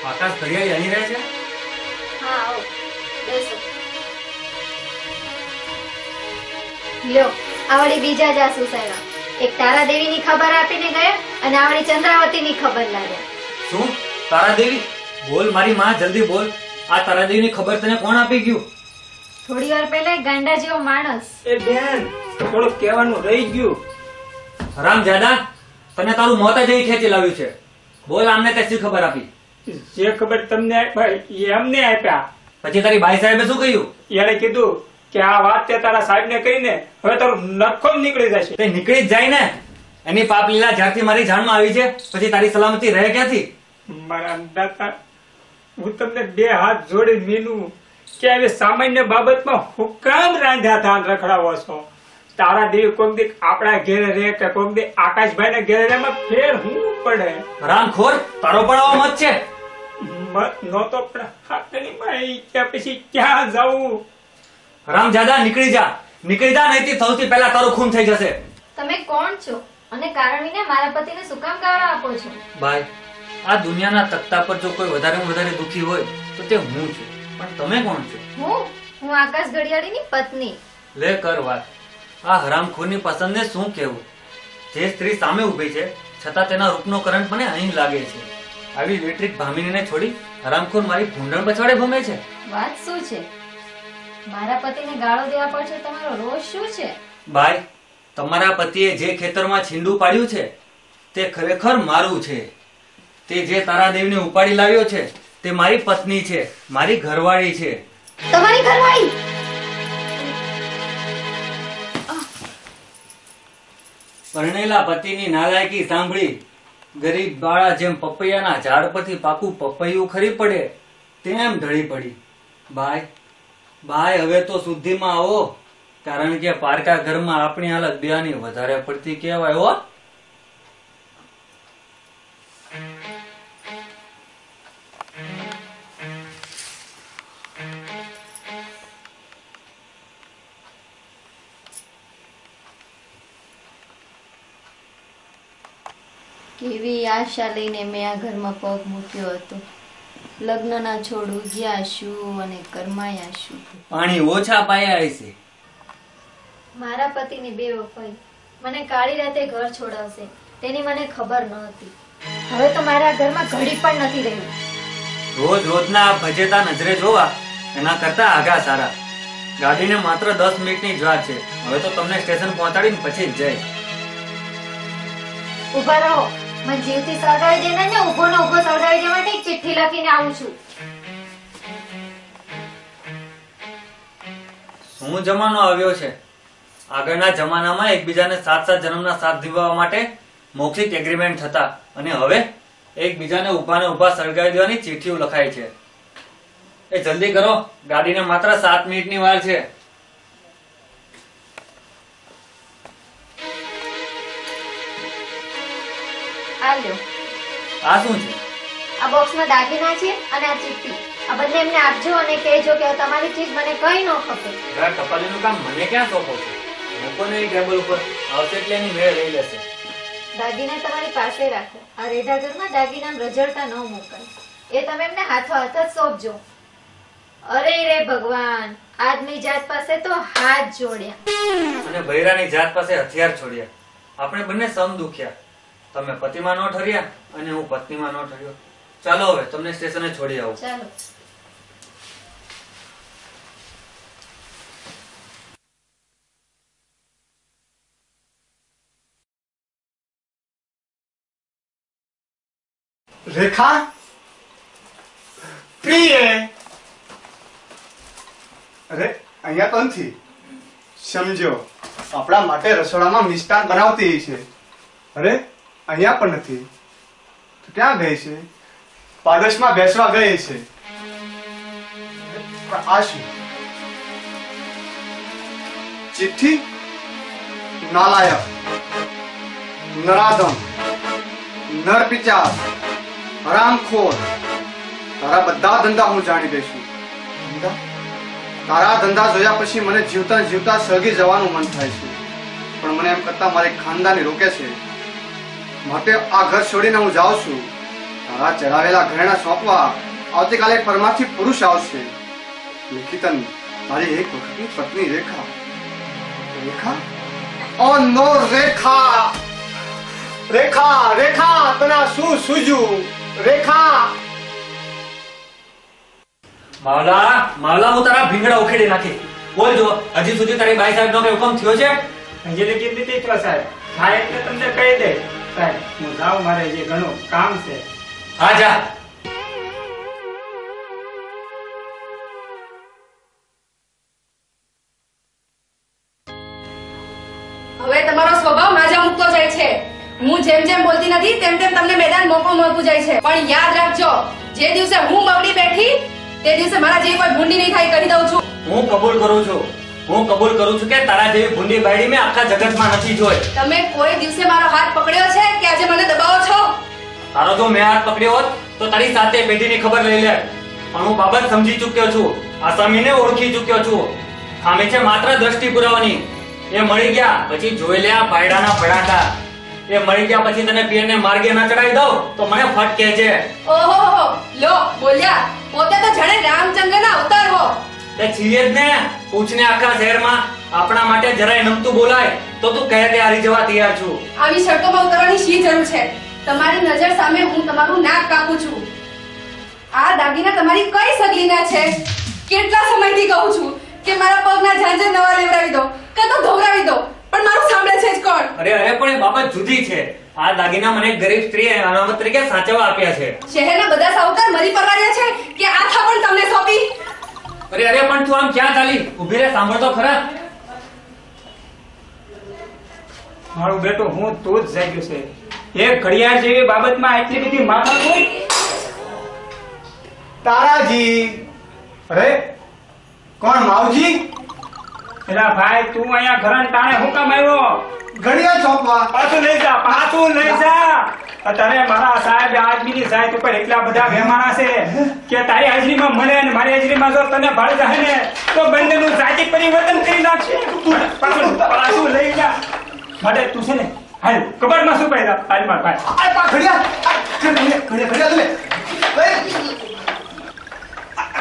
આકાશ ઘડિયાળી અહીં રહે છે? હા, આવો બેસો. લ્યો, આવડી બીજા જાસૂસ આવ્યા. એક તારાદેવીની ખબર આપીને ગયા અને આવડી ચંદ્રાવતીની ખબર લાવ્યા. શું તારાદેવી? બોલ મારી માં, જલ્દી બોલ. આ તારાદેવીની ખબર તને કોણ આપી ગયું? થોડી વાર પહેલા એક ગાંડા જેવો માણસ. એ બેન, થોડુંક કહેવાનું રહી ગયું. રામ જાદા, તને તારું મોત જ અહીં ખેંચી લાવ્યું છે. બોલ, આમને તે શી ખબર આપી? જે ખબર તમને આપ્યા એ અમને આપ્યા. પછી તારી ભાઈ સાહેબે શું કહ્યું? એણે કીધું કે આ વાત તે તારા સાહેબને કહીને હવે તારું નરખો નીકળી જશે. તે નીકળી જ જાય ને. એની પાપ લીલા જ્યારથી મારી જાણમાં આવી છે પછી તારી સલામતી રહે ક્યાંથી? મારા દાતા, હું તમને બે હાથ જોડી મીનું કે આવી સામાન્ય બાબતમાં હું કામ રાંધ્યા ધાન રખડાવો છો? તારા દેવી કોક દી આપણા ઘેરે રહે કે કોક દી આકાશભાઈ ના ઘેરે રહે, ફેર હું પડે? રામખોર, તારો પણ આવો મત છે? મત નહોતો પણ હાથની માઈ કે પછી ક્યાં જાવું? રામજાદા, નીકળી જા, નીકળી જા, નહીંતર સૌથી પહેલા તારું ખૂન થઈ જશે. તમે કોણ છો અને કારણ વિના મારા પતિને શું કામ ગાળો આપો છો? ભાઈ, આ દુનિયાના તખ્તા પર જો કોઈ વધારે વધારે દુખી હોય તો તે હું છું. પણ તમે કોણ છો? હું આકાશ ઘડિયાળીની પત્ની. લે કર વાત. આ હરામખોરની પસંદને શું કહેવું? જે સ્ત્રી સામે ઊભી છે છતાં તેના રૂપનો કરંટ મને અહીં લાગે છે. આવી ઇલેક્ટ્રિક ભામીનીને છોડી હરામખોર મારી ભૂંડણ પછાડે ભમે છે. વાત શું છે? મારા પતિને ગાળો દેવા પાછળ તમારો રોષ શું છે? ભાઈ, તમારા પતિએ જે ખેતરમાં છીંડું પાડ્યું છે તે ખરેખર મારું છે. તે જે તારાદેવીને ઉપાડી લાવ્યો છે તે મારી પત્ની છે, મારી ઘરવાળી છે. તમારી ઘરવાળી? પરણેલા પતિની નાલાયકી સાંભળી ગરીબ બાળા જેમ પપૈયાના ઝાડ પરથી પાકું પપૈયું ખરી પડે તેમ ઢળી પડી. ભાઈ, હવે તો શુદ્ધિમાં આવો, કારણ કે પારકા ઘરમાં આપણી હાલત બેની વધારે પડતી કહેવાય હો. કેવી આશા લઈને મેં આ ઘરમાં પગ મૂક્યો હતો. લગ્નના છોડ ઉગ્યા શું અને કરમાયા શું. પાણી ઓછા પાયા હશે. મારા પતિની બેવફાઈ મને કાળી રાતે ઘર છોડાવશે તેની મને ખબર ન હતી. હવે તો મારા ઘરમાં ઘડી પણ નથી રહ્યું. રોજ રોજના આ ભજેતા નજરે જોવા એના કરતા આગા સારા. ગાડીને માત્ર 10 મિનિટની જ વાત છે. હવે તો તમને સ્ટેશન પહોંચાડીને પછી જ જઈશ. ઉભા રહો, મને જીવથી સળગાવી દેના ને ઉભો ને ઉભો સળગાવી દેવા માટે એક ચિઠ્ઠી લખીને આવું છું. શું જમાનો આવ્યો છે? આગળના જમાનામાં એકબીજાને 7 જન્મના સાથ નિભાવવા માટે મૌખિક એગ્રીમેન્ટ થતા અને હવે એકબીજાને ઉભા ને ઉભા સળગાવી દેવાની ચિઠ્ઠીઓ લખાય છે. એ જલ્દી કરો, ગાડીને માત્ર 7 મિનિટની વાર છે. આ લ્યો. આ શું છે? આ બોક્સમાં દાગીના છે અને આ ચિઠ્ઠી. આ બંને એમને આપજો અને કહેજો કે તમારી ચીજ મને કઈ ન ખપે. ઘર ટપાલીનું કામ મને ક્યાં સોંપો છો? મૂકો ને ટેબલ ઉપર, આવશે એટલે એની મેળ લઈ લેશે. દાગીના તમારી પાસે રાખો. આ રેઢા ઘરમાં દાગીના રજળતા ન મુકાય. એ તમે એમને હાથો હાથ જ સોંપજો. અરે રે ભગવાન, આદમી જાત પાસે તો હાથ જોડ્યા અને બૈરાની જાત પાસે હથિયાર છોડ્યા. આપણે બંને સમ દુખ્યા. તમે પતિમાં ન ઠર્યા અને હું પત્નીમાં ન ઠર્યો. ચાલો હવે તમને સ્ટેશને છોડી આવું. ચાલો. રેખા, ફ્રી હે. અરે અહીંયા તો નથી. સમજો, આપણા માટે રસોડામાં મિષ્ટાન બનાવતી છે. અરે અહીંયા પણ નથી. તો ક્યાં ગઈ છે? પાડોશમાં બેસવા ગઈ છે. આ શું? ચિઠ્ઠી? નાલાયક, નરાધમ, નરપિચાર, હરામખોર, તારા બધા ધંધા હું જાણી દઈશું. તારા ધંધા જોયા પછી મને જીવતા જીવતા સળગી જવાનું મન થાય છે, પણ મને એમ કરતા મારી ખાનદાની રોકે છે. માટે આ ઘર છોડીને હું જાઉં છું. તારા ચડાવેલા ઘરેણા સોંપવા આવતીકાલે એક પરમાર્થી પુરુષ આવશે. લેખિતન મારી એક વખતની પત્ની રેખા. રેખા? ઓ નો રેખા! રેખા, રેખા, તને શું સૂજ્યું? રેખા! માવલા, માવલા, હું તારા ભીંગડા ઉખેડી નાખી. બોલજો, હજી સુધી તારી બાઈ સાહેબ નો કઈ હુકમ થયો છે? અંજલિ કીધી હતી તો સાહેબ થાય એટલે તમને કહી દે. સાહેબ હું જાઉં, મારે જે ઘણું કામ છે. હા જા. હવે તમારો સ્વભાવ માજા મૂકતો જાય છે. હું જેમ જેમ બોલતી નથી તેમ તેમ તમને મેદાન મોકો મળતું જાય છે. પણ યાદ રાખજો, જે દિવસે હું બગડી બેઠી તે દિવસે મારા જેવી કોઈ ભૂંડી નહીં થાય, કહી દઉં છું. હું કબૂલ કરું છું. હું કબૂલ કરું છું કે તારા જેવી ભૂંડી બાયડી મેં આખા જગતમાં નથી જોઈ. તમે કોઈ દિવસે મારો હાથ પકડ્યો છે કે આજે મને દબાવો છો? તારો જો મેં હાથ પકડ્યો હોત તો તારી સાથે પેઢીની ખબર લઈ લે. પણ હું બાબત સમજી ચૂક્યો છું. આસામીને ઓળખી ચૂક્યો છું. ખામી છે માત્ર દ્રષ્ટિ પુરાવાની. એ મળી ગયા પછી જોઈ લે આ ભાયડાના ભડાકા. એ મળી ગયા પછી તને પિયરને માર્ગે ન ચડાવી દઉં તો મને ફટ કહેજે. ઓહો, લો બોલ્યા. પોતે તો જાણે રામચંદ્રના અવતાર હો. તે છીએ જ ને. પૂછને આખા શહેરમાં આપણા માટે જરાય નમતું બોલાય તો તું કહે તે હારી જવા તૈયાર છું. આવી શરતોમાં ઉતરવાની શી જરૂર છે? તમારી નજર સામે હું તમારું નાક કાપું છું. આ દાગીના તમારી કઈ સગલીના છે? કેટલા સમયથી કહું છું કે મારા પગના ઝાંઝર નવા લેવડાવી દો કાં તો ધોવરાવી દો, પણ મારું સાંભળે છે જ કોણ? અરે અરે, પણ એ બાબત જુદી છે. આ દાગીના મને ગરીબ સ્ત્રી અનામત તરીકે સાચવવા આપ્યા છે. શહેરના બધા સાહુકાર મરી પરવાર્યા છે કે આખા પણ તમને સોંપી? અરે અરે, પણ તું આમ ક્યાં ચાલી? ઉભી રે, સાંભળ તો ખરા. મારું બેટું હું તું જ જાગ્યું છે. એક ઘડિયાળ જેવી બાબતમાં આટલી બધી માથાકૂટ? તારાજી. અરે કોણ? માવજી? એલા ભાઈ, તું અહીંયા ઘરણ ટાણે હું કામ આવ્યો? ઘડિયાળ સોંપવા. પાછું લઈ જા, પાછું લઈ જા. અત્યારે મારા સાહેબ આજમીની સાહેબ ઉપર એટલા બધા મહેમાન છે કે તારી હાજરીમાં મને અને મારી હાજરીમાં જો તને ભાડે જાય ને તો બંનેનું સાચી પરિવર્તન કરી નાખશે. પાછું લઈ જા. માટે તું છે ને હાલ કબાટમાં શું પહેલા હાલ માર ભાઈ. આ ઘડિયાળ, ઘડિયાળ લે.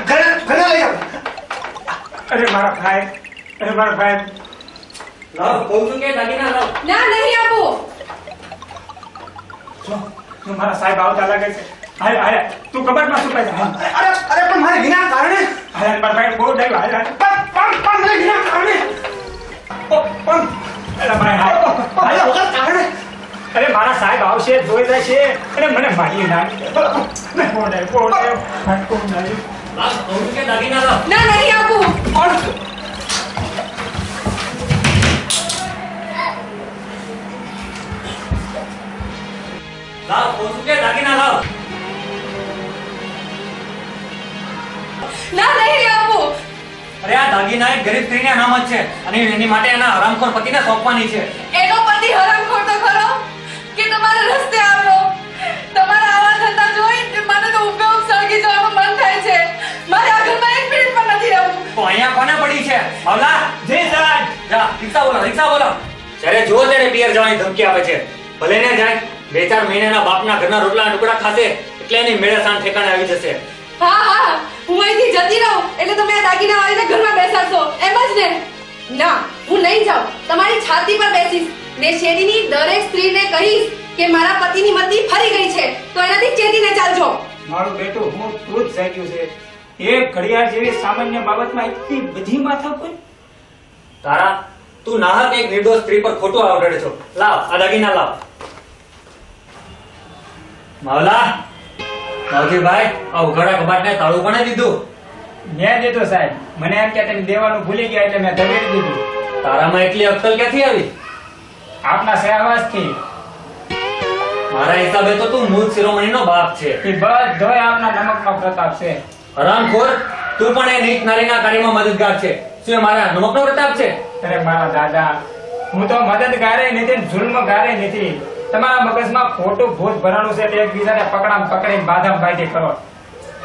ઘડિયાળ લઈ આવ. અરે મારા ભાઈ, અરે મારા ભાઈ. લાવ, કહું છું કે દાગીના લાવ. ના, નહીં આપું. જો મારા સાહેબ આવતા લાગે છે. હાલ હાલ તું કબાટમાં શું પહેલા. અરે અરે, પણ મારે વિના કારણે. હાલ મારા ભાઈ બહુ ડાયું. હાલ હાલ પણ મારે વિના કારણે. પણ અરે ભાઈ હાલ વગર કારણે. અરે મારા સાહેબ આવશે, જોઈ જશે અને મને મારી નાખે. લાવ, કહું છું કે દાગીના લાવ. ના, નહીં આપું. લાવ, કહું છું કે દાગીના લાવ. ના, નહીં આપું. અરે આ દાગીના એક ગરીબ સ્ત્રીની અનામત છે અને એની માટે એના હરામખોર પતિને સોંપવાની છે. એનો પતિ હરામખોર તો ખરો કે તમારા રસ્તે આવ્યો. તમારા આવા ધંધા જોઈ મને તો ઊભે ઊભ સળગી જવાનું મન થાય છે. મારે આ ઘરમાં એક મિનિટ પણ નથી રહેવું. તો અહીંયા કોને પડી છે? માવલા, જી સાહેબ. જા, રિક્ષા બોલો, રિક્ષા બોલો. જ્યારે જુઓ ત્યારે પિયર જવાની ધમકી આવે છે. ભલે ને જાય, 2-4 મહિનાના બાપના ઘરના રોટલા ટુકડા ખાશે એટલે એની મેળે સાન ઠેકાણે આવી જશે. હા હા, હું અહીંથી જતી રહું એટલે તમે આ દાગીના વાળીને ઘરમાં બેસાડશો એમ જ ને? ના, હું નહીં જાઉં. તમારી છાતી પર બેસીશ ને શેરીની દરેક સ્ત્રીને કહીશ કે મારા પતિની મતી ફરી ગઈ છે તો એનાથી ચેતીને ચાલજો. મારું બેટું હું તું જ જાગ્યું છે. એક ઘડિયાળ જેવી સામાન્ય બાબતમાં એટલી બધી માથાકૂટ? તારા, તું નાહક એક નિર્દોષ સ્ત્રી પર ખોટું આવડે છો. લાવ, આ દાગીના લાવ. માવલા, ભાઈ આ ઉઘાડા કબાટને તાળું કોણે દીધું? મેં દીધું સાહેબ. મને એમ કે તમે દેવાનું ભૂલી ગયા એટલે મેં ધકેલી દીધું. તારામાં એટલી અક્કલ ક્યાંથી આવી? આપના સહવાસથી. મારા હિસાબે તો તું મૂળ શિરોમણીનો બાપ છે. એ બધોય આપના નમકનો પ્રતાપ છે. હરામખોર, તું પણ એ નીચ નારીના કાર્યમાં મદદગાર છે. શું એ મારા નમકનો પ્રતાપ છે? અરે મારા દાદા, હું તો મદદગારે નથી ને જુલ્મગારે નથી. તમારા મગજમાં ખોટું ભૂત ભરાણું છે એટલે એકબીજાને પકડીને બાધામ બાંધી કરો.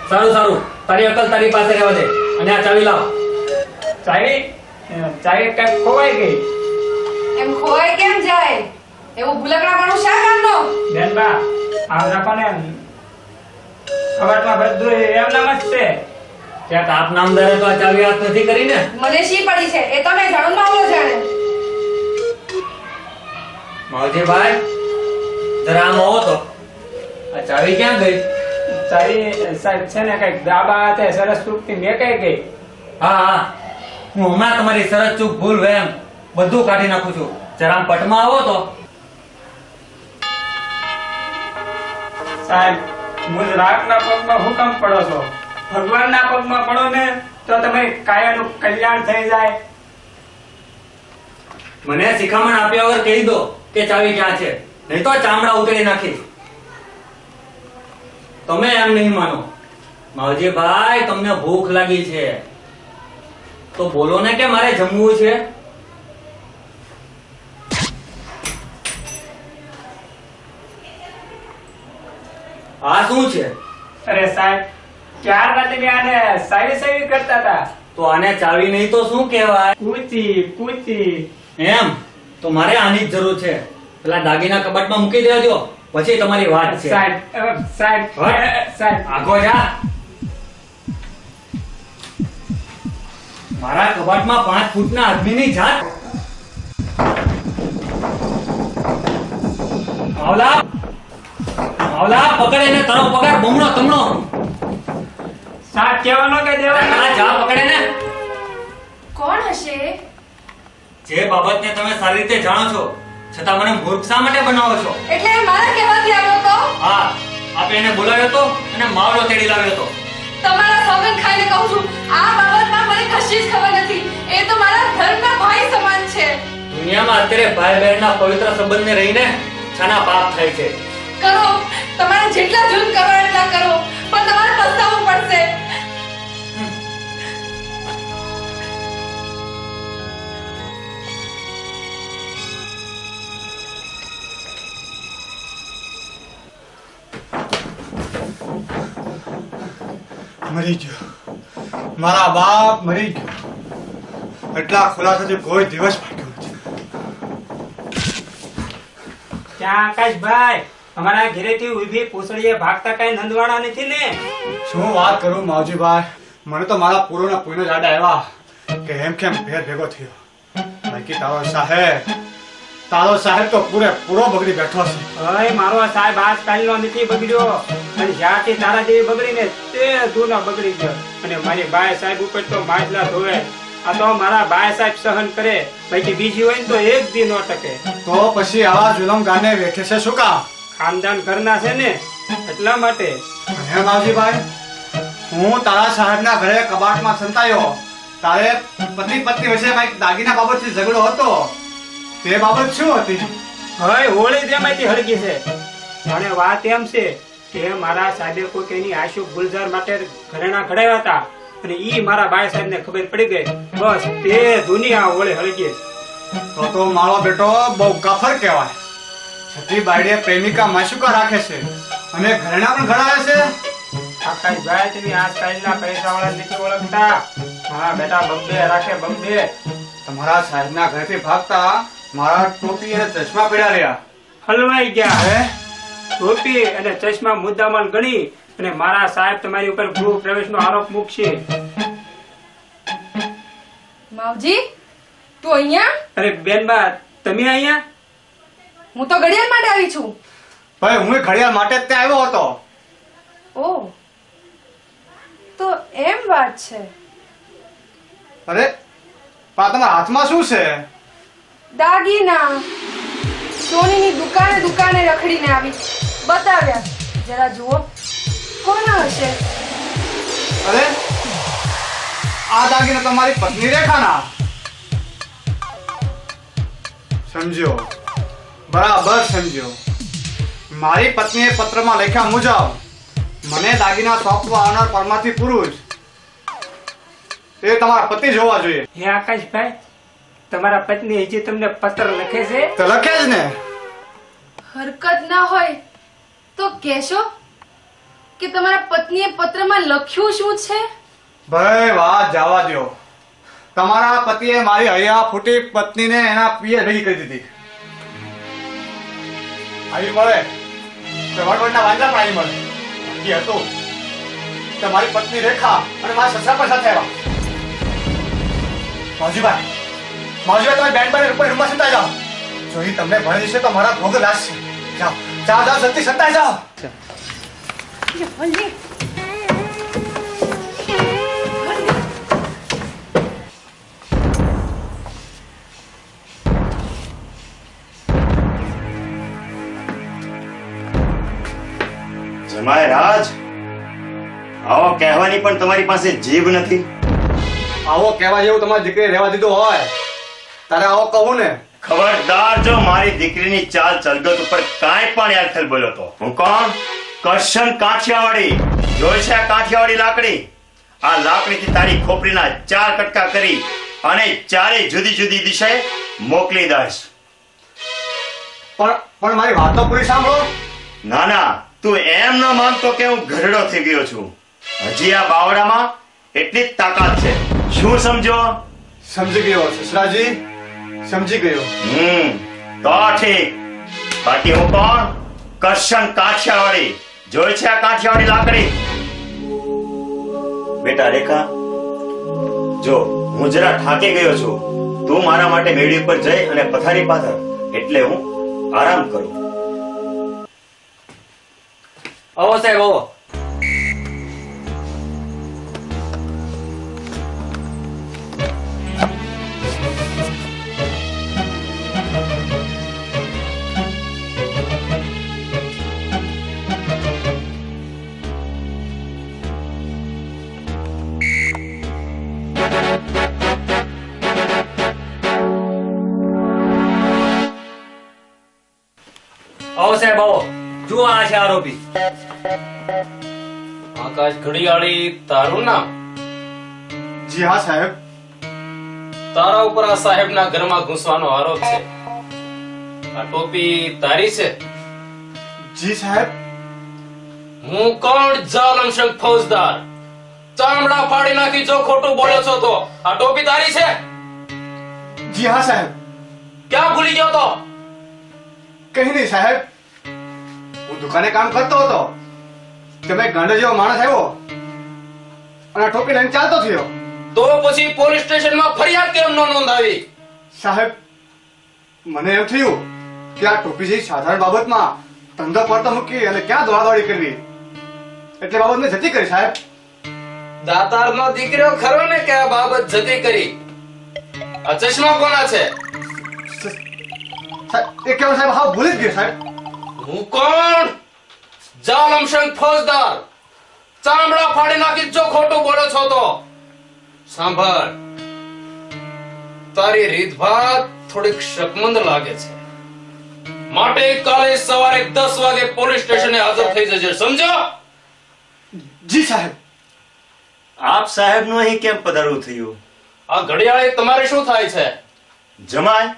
સારું સારું, તારી અક્કલ તારી પાસે રહેવા દે અને આ ચાવી લાવ. ચાવી કઈક ખોવાઈ ગઈ. એમ ખોવાય કેમ જાય? એવું ભૂલકડાપણું શા કામનો? બેનબા, આમ રાખો ને. કબાટમાં બધું એમનામ જ છે. ક્યાંક આપ નામદારે તો આ ચાવી હાથ નથી કરી ને? મને શી પડી છે એ તમે જાણો, મામલો જાણે. માવજીભાઈ, જરા આમ આવો તો. આ ચાવી ક્યાં ગઈ? ચાવી સાહેબ છે ને કઈક દાબા હાથે સરસ ચૂકતી મેકાઈ ગઈ. હા હા, હું હમણાં તમારી સરસ ચૂક ભૂલ વેમ બધું કાઢી નાખું છું. જરા આમ પટમાં આવો તો. સાહેબ, ગુજરાતના પગમાં હું કામ પડો છો? ભગવાનના પગમાં પડો ને તો તમારી કાયાનું કલ્યાણ થઈ જાય. મને શિખામણ આપ્યા વગર કહી દો કે ચાવી ક્યાં છે, નહીં તો ચામડા ઉતરી નાખીશ. તમે એમ નહીં માનો. માવજીભાઈ, તમને ભૂખ લાગી છે તો બોલો ને કે મારે જમવું છે. આ શું છે? અરે સાહેબ, ક્યાર રાતે મેં આને સાવી કરતા હતા. તો આને ચાવી નહીં તો શું કહેવાય? પૂચી. એમ તો મારે આની જ જરૂર છે. પેલા દાગીના કબાટમાં મૂકી દેજો, પછી તમારી વાત છે. સાહેબ, આગો જા. મારા કબાટમાં 5 ફૂટના આદમીની જાત. માવલા, પકડે ને તારો પગાર બમણો તમણો. સાહેબ કહેવાનો કે દેવાનો? આ જા પકડે ને. કોણ હશે? જે બાબતને તમે સારી રીતે જાણો છો છતાં મને મૂર્ખ શા માટે બનાવો છો? એટલે મારા કહેવાથી આવ્યો તો? હા, આપે એને બોલાવ્યો તો અને માવલો તેડી લાવ્યો તો. તમારા સોગંદ ખાઈને કહું છું, આ બાબતમાં મને કશી જ ખબર નથી. એ તો મારા ધર્મના ભાઈ સમાન છે. દુનિયામાં અત્યારે ભાઈ બહેનના પવિત્ર સંબંધને રહીને છાના પાપ થાય છે. કરો, તમારે જેટલા જૂન કરો એટલા કરો, પણ તમારે પસ્તાવવું પડશે. મરી ગયો, મારા બાપ મરી ગયો. એટલા ખુલાસાથી કોઈ દિવસ ભાગ્યો નથી. ક્યાં આકાશભાઈ, અમારા ઘરેથી ઊભી પૂછડીએ ભાગતા કઈ નંદવાણા નથી ને? શું વાત કરું માવજીભાઈ, મને તો મારા પૂરોના પૂનો યાદ આવ્યા કે એમ કેમ ફેર ભેગો થયો. બાકી તારો સાહેબ તો પૂરો બગડી બેઠો છે. અરે મારો સાહેબ આજકાલનો નથી બગડ્યો, અને જ્યારથી તારા જેવી બગડીને તે દૂનો બગડી ગયો. અને મારી બાય સાહેબ ઉપર તો માજલા ધોવે. આ તો મારા બાય સાહેબ સહન કરે, બાકી બીજી હોય ને તો એક દી નો ટકે. તો પછી આવા જુલમ ગાને વેઠે છે શું કામ? ખાનદાન ઘરના છે ને એટલા માટે. હે માવજીભાઈ, હું તારા સાહેબના ઘરે કબાટમાં સંતાયો, તારે પતિ પત્ની વચ્ચે કઈક દાગીના બાબતથી ઝઘડો હતો. તે બાબત શું હતી? હવે હોળી જેમાંથી હળગી છે. અને વાત એમ છે કે મારા સાહેબે કોઈ એની આશુ ગુલજાર માટે ઘરેણા ઘડાવ્યા હતા, અને ઈ મારા બાય સાહેબ ને ખબર પડી ગઈ. બસ તે દુનિયા હોળી હળગી. તો મારો બેટો બહુ કાફર કહેવાય. સતી બાયડીએ પ્રેમિકા માશુકા રાખે છે અને ઘરેણા પણ ઘડાવે છે. આકાશભાઈ, તમે આજકાલના પૈસાવાળા નથી ઓળખતા. હા બેટા, બબ્બે રાખે બબ્બે. તમારા સાહેબના ઘરેથી ભાગતા મારા ટોપી અને ચશ્મા પડ્યા રહ્યા. હલવાઈ ગયા હે. ટોપી અને ચશ્મા મુદ્દામાલ ગણી અને મારા સાહેબ તમારી ઉપર ગૃહ પ્રવેશનો આરોપ મૂકશે. માવજી, તું અહીંયા? અરે બેનબા, તમે અહીંયા? હું તો ઘડિયાળ માટે આવી છું. ભાઈ, હું ઘડિયાળ માટે જ ત્યાં આવ્યો હતો. ઓહ, તો એમ વાત છે. અરે પણ તમારા હાથમાં શું છે? દાગીના. સોનીની દુકાને રખડીને આવી, બતાવ્યા, જરા જુઓ. કોણ હશે? અરે આ દાગીના તમારી પત્ની રેખાના. સમજ્યો, બરાબર સમજ્યો. મારી પત્નીએ પત્રમાં લખ્યા મુજબ મને દાગીના સોંપવા આવનાર પરમાથી પુરુષ એ તમારા પતિ જ હોવા જોઈએ. હે આકાશભાઈ, તમારા પત્ની હજી તમને પત્ર લખે છે? તો લખે જ ને. હરકત ના હોય તો કહેશો કે તમારા પત્નીએ પત્રમાં લખ્યું શું છે? ભાઈ વાત જવા દો. તમારા પતિએ મારી હૈયા ફૂટી પત્નીને એના પિયર ભેગી કરી દીધી. આવી મળે તો વડવડના વાંદરા પણ આવી મળે. બાકી હતું તમારી પત્ની રેખા અને મારા સસરા પણ સાથે આવ્યા. માવજીભાઈ, તમે બેન પર ઉપર રૂમમાં સંતાઈ જાઓ. જો ઈ તમને ભણી જશે તો મારા ભોગ લાગશે. જાઓ જાઓ જાઓ, સત્ય સંતાઈ જાઓ. જમાય રાજ, આવો કહેવાની પણ તમારી પાસે જીભ નથી. આવો કહેવા જેવું તમારી દીકરી રહેવા દીધો હોય તારે આવો કહું ને. ખબરદાર જો મારી દીકરીની ચાલ ચલગત ઉપર કાંઈ પણ યાદખેલ બોલ્યો તો હું કોણ? કરશન કાઠિયાવાડી. જોઈ છે આ કાઠિયાવાડી લાકડી? આ લાકડીથી તારી ખોપરીના 4 કટકા કરી અને 4 જુદી જુદી દિશાએ મોકલી દઈશ. પણ મારી વાત તો પૂરી સાંભળો. ના ના, તું એમ ન માનતો કે હું ઘરડો થઈ ગયો છું. હજી આ બાવડામાં એટલી જ તાકાત છે. શું સમજો? સમજી ગયો સસરાજી, સમજી ગયો. તો ઠીક. બાકી હું કોણ? કરશન કાઠિયાવાડી. જોઈ છે આ કાઠિયાવાડી લાકડી? બેટા રેખા, જો હું જરા થાકી ગયો છું. તું મારા માટે મેળી ઉપર જઈ અને પથારી પાથર, એટલે હું આરામ કરું. આવો સાહેબ આવો. આવો સાહેબ આવો. જુઓ આ છે આરોપી. આકાશ ઘડિયાળી તારું નામ? જી હા સાહેબ. તારા ઉપર આ સાહેબના ઘરમાં ઘૂસવાનો આરોપ છે. આ ટોપી તારી છે? જી સાહેબ. હું કોણ? જાલમ શંખ ફૌજદાર. ચામડા ફાડી નાખી જો ખોટું બોલો છો તો. આ ટોપી તારી છે? જી હા સાહેબ. ક્યાં ભૂલી ગયો તો? કઈ નહીં સાહેબ, હું દુકાને કામ કરતો હતો. તમે ગાંડા જેવો માણસ આવ્યો અને ટોપી લઈને ચાલતો થયો. તો પછી પોલીસ સ્ટેશનમાં ફરિયાદ કેમ ન નોંધાવી? સાહેબ, મને એમ થયું કે આ ટોપી જેવી સાધારણ બાબતમાં ધંધો પડતો મૂકી અને ક્યાં દોડાદોડી કરવી, એટલે બાબત મેં જતી કરી સાહેબ. દાતારનો દીકરો ખરો ને કે આ બાબત જતી કરી? આ ચશ્મા કોના છે? એ કેવું સાહેબ, હા ભૂલી જ ગયો સાહેબ. હું કોણ? જાલમ શંખ ફૌજદાર. ચામડા ફાડી નાખી જો ખોટું બોલો છો તો. સાંભળ, તારી રીતભાત થોડીક શકમંદ લાગે છે, માટે કાલે સવારે 10 વાગે પોલીસ સ્ટેશને હાજર થઈ જજે, સમજો? જી સાહેબ. આપ સાહેબનું અહીં કેમ પધારવું થયું? આ ઘડિયાળે તમારે શું થાય છે? જમાય,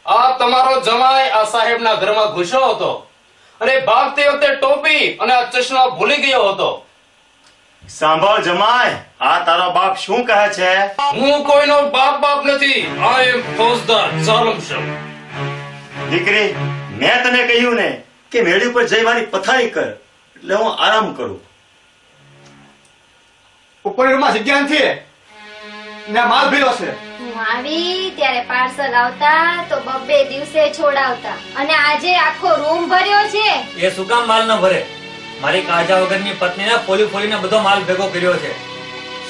આ તમારો જમાઈ આ સાહેબના ઘરમાં ઘૂસ્યો હતો અને ભાગતી વખતે ટોપી અને આ ચશ્મા ભૂલી ગયો હતો. સાંભળ જમાય, આ તારો બાપ શું કહે છે? હું કોઈનો બાપ નથી. આઈ એમ ફૌજદાર જાલમ શંખ. દીકરી, મેં તને કહ્યું ને કે મેળી ઉપર જઈ મારી પથારી કર, એટલે હું આરામ કરું. ઉપર રૂમમાં જગ્યા નથી ને માલ ભીલો છે. હું આવી ત્યારે પાર્સલ આવતા તો 2 દિવસે છોડાવતા, અને આજે આખો રૂમ ભર્યો છે. એ શું કામ માલ ન ભરે? મારી કાળજા વગરની પત્નીને ફોલી ફોલીને બધો માલ ભેગો કર્યો છે.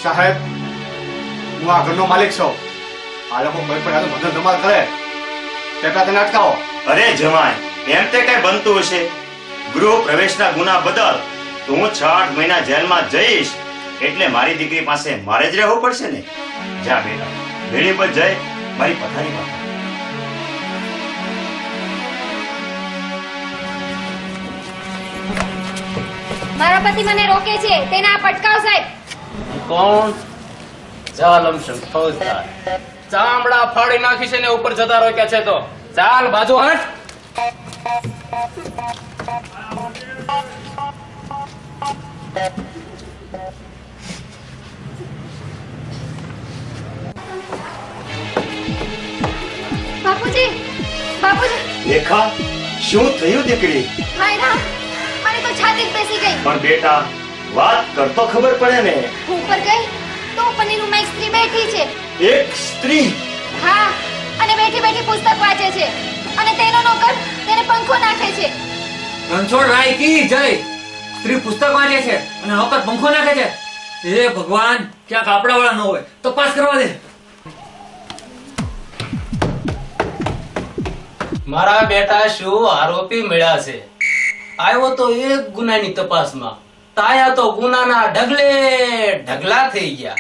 સાહેબ, હું આ ઘરનો માલિક છું. આ લોકો કોઈ પણ મદદ ધમાલ કરે તેટલા તેને અટકાવો. અરે જમાય, એમ તે કઈ બનતું હશે? ગૃહ પ્રવેશના ગુના બદલ તું 6-8 મહિના જેલમાં જઈશ એટલે મારી દીકરી પાસે મારે જ રહેવું પડશે ને. જા બેટા, બેડી પર જઈ મારી પથારી પર. મારા પતિ મને રોકે છે, તેને આ પટકાવ સાહેબ. કોણ? જાલમ સિંહ ફૌજદાર. ચામડા ફાડી નાખી છે ને ઉપર જતા રોક્યા છે તો ચાલ બાજુ હટ. બાપુજી, બાપુજી. રેખા, શું થયું દીકરી? હાય રામ, મને તો છાતી જ બેસી ગઈ. પણ બેટા, વાત કરતો ખબર પડે ને. હું ઉપર ગઈ તો ઉપરની રૂમમાં એક સ્ત્રી બેઠી છે. એક સ્ત્રી? હા, અને બેઠી બેઠી પુસ્તક વાંચે છે અને તેનો નોકર તેને પંખો નાખે છે. રણછોડ રાય કી જય. સ્ત્રી પુસ્તક વાંચે છે અને નોકર પંખો નાખે છે. હે ભગવાન, ક્યાંક આપણાવાળા ન હોય તો પાસ કરવા દે. મારા બેટા શું આરોપી મળ્યા છે. આવ્યો તો એક ગુનાની તપાસમાં, તાયા તો ગુનાના ઢગલે ઢગલા થઈ ગયા.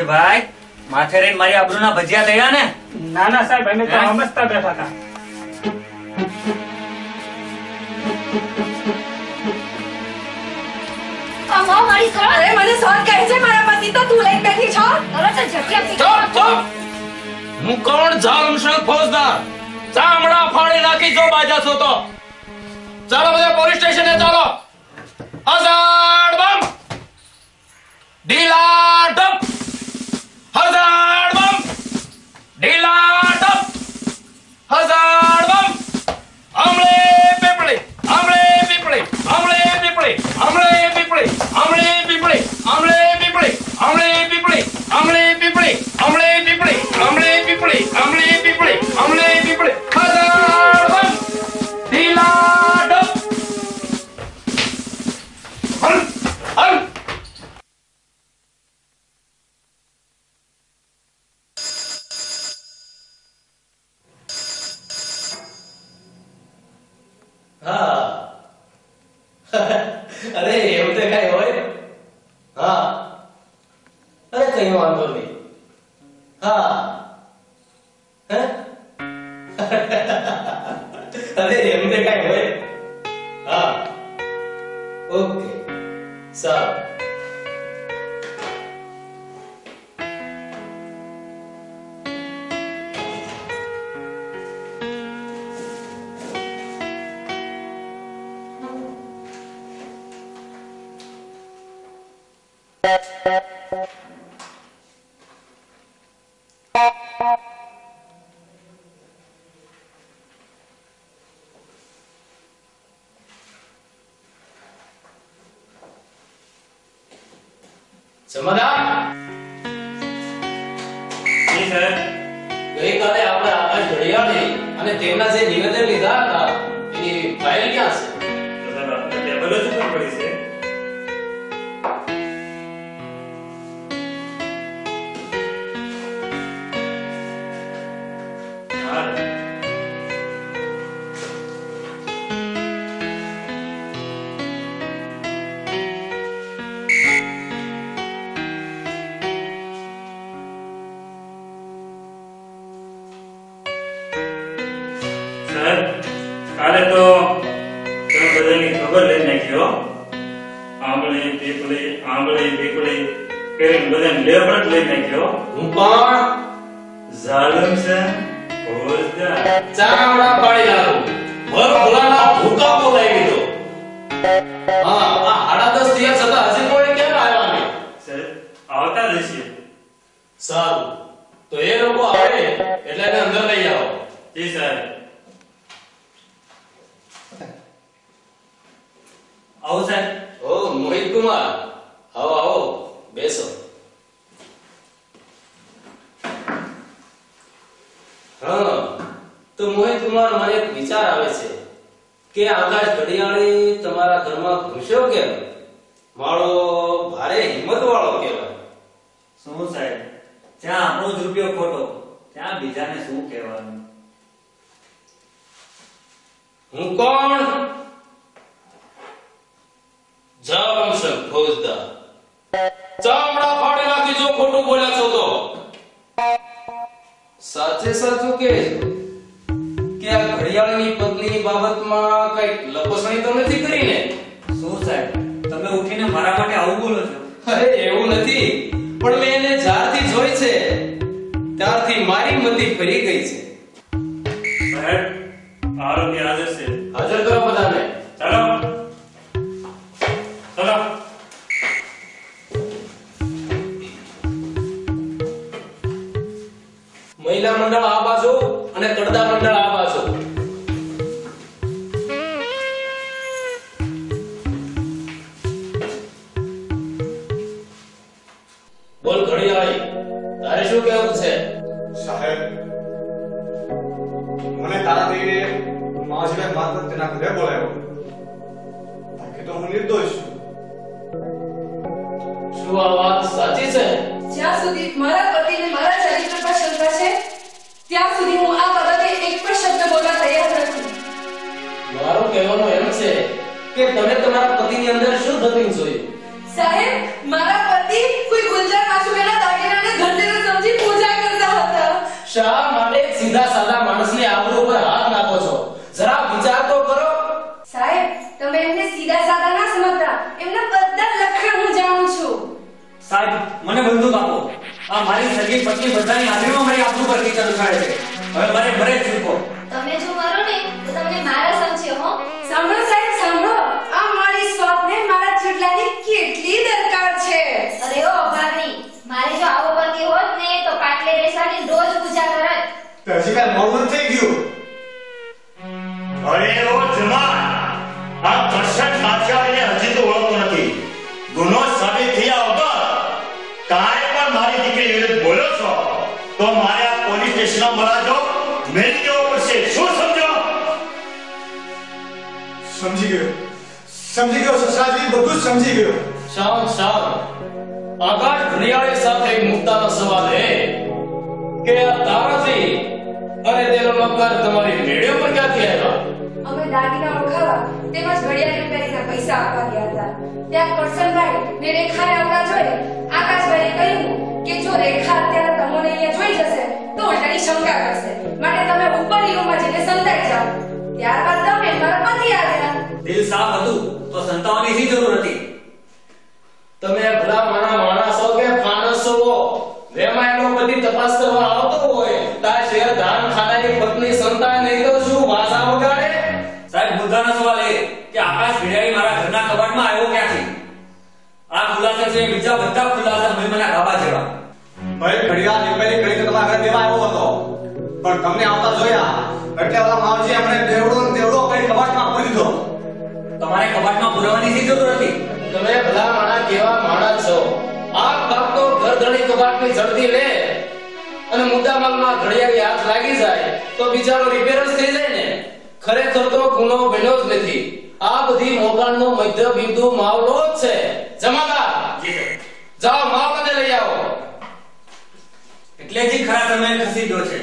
ભાઈ, માથે રહીને મારી આબરૂના ભજીયા થયા ને? ના ના સાહેબ, અમે તો સમજતા બેઠા હતા. અરે મને સોન કહે છે મારા પતિ તો તું લઈને બેઠી છો. હું કોણ? જાલમ સિંહ ફૌજદાર. ચામડા ફાડી નાખી જો બાજા છો તો. ચાલો બધા પોલીસ સ્ટેશને ચાલો. હજાર બમ ઢીલા ડપ. હજાર બમ ઢીલા ડપ. હજાર બમ. આમળે પીપળી, આમળે પીપળી, આમળે પીપળી, આમળે પીપળી, આમળે પીપળી, આમળે પીપળી, આમળે પીપળી, આમળે પીપળી, આમળે પીપળી, આમળે પીપળી, આમળે પીપળી, આમળે પીપળી. હજાર બમ ઢીલા ડપ. હલ હલ. અરે એવું તો કઈ હોય? હા, અરે કઈ વાંધો નહીં. હા, અરે એવું તો કઈ હોય? હા, ઓકે, સારું. સમાધાન. ગઈકાલે આપણે આકાશ ઘડિયાળી અને તેમના જે નિવેદન લીધા હતા એની ફાઇલ ક્યાં છે? ટેબલ જ ઉપર પડી છે. કાલે તો તમે બધાની ખબર લઈ નાખ્યો. આંબળી પીપળી, આંબળી પીપળી કરીને બધાને લેબડ લઈ નાખ્યો. હું કોણ? જાલમ સિંહ ફૌજદાર. ચામડા પાડી નાખું. ભર ભોલાના ભૂકા બોલાવી દીધો. હા, આ 10:30 દિવસ હતા, હજી કોઈ કેમ આવ્યા નહીં? સાહેબ આવતા રહેશે. સારું, તો એ લોકો આવે એટલે એને અંદર લઈ આવો. જી સાહેબ. આવો સાહેબ. ઓ મોહિત કુમાર, આવો આવો, બેસો. હા, તો મોહિત કુમાર, મને એક વિચાર આવે છે કે આકાશ ઘડિયાળી તમારા ઘરમાં ઘૂસ્યો કેમ? માળો ભારે હિંમત વાળો કહેવાય. શું સાહેબ, જ્યાં આપણો જ રૂપિયો ખોટો ત્યાં બીજાને શું કહેવાનું? હું કોણ? જામશંખ ફોજદાર. ચામડા ફાડી નાખી જો ખોટું બોલ્યા છો તો. સાચે સાચું કે આ ઘડિયાળની પત્નીની બાબતમાં કઈ લપસણી તો નથી કરી ને? શું સાહેબ, તમે ઉઠીને મારા માટે આવું બોલો છો? અરે એવું નથી, પણ મેં એને જ્યારથી જોઈ છે ત્યારથી મારી મતિ ફરી ગઈ છે. સાહેબ, આરોપી હાજર છે. હાજર કરો બધાને. ચાલો ચાલો. મહિલા મંડળ આ બાજુ અને કડદા મંડળ આ બાજુ. બોલ ઘડિયાળી, તારે શું કહેવું છે? સાહેબ, મને તારા દઈને માજીને માત્ર તેના ઘરે બોલાવ્યો. બાકી તો હું નિર્દોષ છું. શું આ વાત સાચી છે? જ્યાં સુધી મારા પતિને મારા ચરિત્ર પર શંકા છે ત્યાં સુધી હું આ બાબતે એક પણ શબ્દ બોલવા તૈયાર નથી. મારું કહેવાનું એમ છે કે તમે તમારા પતિની અંદર શું ધતિંગ જોયું? સાહેબ, મારા પતિ કોઈ ગુંજા કાસુબેના દાગીનાને ધનતેરસ સમજી પૂજા કરતા હતા. શા માટે સીધા સાદા માણસની આબરૂ પર હાથ નાખો છો? જરા વિચાર તો કરો. સાહેબ, તમે એમને સીધા સાદા ના સમજતા. એમના બધા લક્ષણ હું જાણું છું. સાહેબ, મને બંદૂક આપો. આ મારી સગી પત્ની બધાની હાજરીમાં મારી આબરૂ પર ટીચર ઉછાળે છે. હવે મારે ઘરે જ છૂટકો. તમે જો મરો ને તો તમને મારા સમજ્યો હો. સાંભળો સાહેબ, સાંભળો. આ મારી સ્વાતને મારા ચૂડલાની કેટલી દરકાર છે. અરે ઓ ભાગની, મારી જો આવો પતિ હોત ને તો પાટલે બેસાડી રોજ પૂજા કરત. તો હજી કાંઈ મોડું થઈ ગયું. અરે ઓ જમાન, આ કરશન કાઠિયાવાડીને હજી તો ઓળખતો નથી. ગુનો સાબિત થયા વગર કાંઈ પણ મારી દીકરી વિરુદ્ધ બોલો છો તો મારે આ પોલીસ સ્ટેશનમાં બોલાજો મેળી દેવો પડશે. શું સમજો? સમજી ગયો સસરાજી, બધું જ સમજી ગયો. શાંત શાંત. આકાશ ઘડિયાળી સાથે એક મુદ્દાનો સવાલ એ કે આ તારાજી અને તેનો નોકર તમારી મેળીઓ પર ક્યાંથી આવ્યા? અમે દાગીના ઓળખાવા તેમજ ઘડિયાળ રિપેરીના પૈસા આપવા ગયા હતા. ત્યાં કરશનભાઈ ને રેખાને આવતા જોઈ આકાશભાઈએ કહ્યું કે જો રેખા અત્યારે તમને અહીંયા જોઈ જશે તો ઉલટાની શંકા કરશે, માટે તમે ઉપરની રૂમમાં જઈને સંતાઈ જાઓ. ત્યારબાદ તમે મારા પતિ આવ્યા. દિલ સાફ હતું તો સંતાવાની શી જરૂર હતી? તમે ભલા માણસો કે ફાનસો વેમાં એનો બધી તપાસ કરવા આવતો હોય તા શેર ધાન ખાનાની પત્ની સંતાન નહીં તો શું વાસા વગાડે? સાહેબ, મુદ્દાનો સવાલ એ કે આકાશ ઘડિયાળી મારા ઘરના કબાટમાં આવ્યો ક્યાંથી? આ ખુલાસા છે બીજા બધા ખુલાસા મહેમાનના ગાવા જેવા. ભાઈ, ઘડિયાળ રિપેરિંગ કરી તો તમારા ઘરે દેવા આવ્યો હતો, પણ તમને આવતા જોયા એટલે ઓલા માવજી એમણે દેવડો કરી કબાટમાં પૂરી દીધો. તમારે કબાટમાં પુરાવાની શી જરૂર હતી? તમે ભલા માણા કેવા માણસ છો? આ બાપ તો ગરદણી કબાટની જલ્દી લે અને મુદ્દામાલમાં ઘડિયાળી હાથ લાગી જાય તો બિચારો રિપેર જ થઈ જાય ને. ખરેખર તો ગુનો બન્યો જ નથી. આ બધી મોકાણનો મધ્ય બિંદુ માવલો જ છે. જમાદાર, જાઓ માવલાને લઈ આવો. એટલે જ ખરા સમયે ખસી ગયો છે.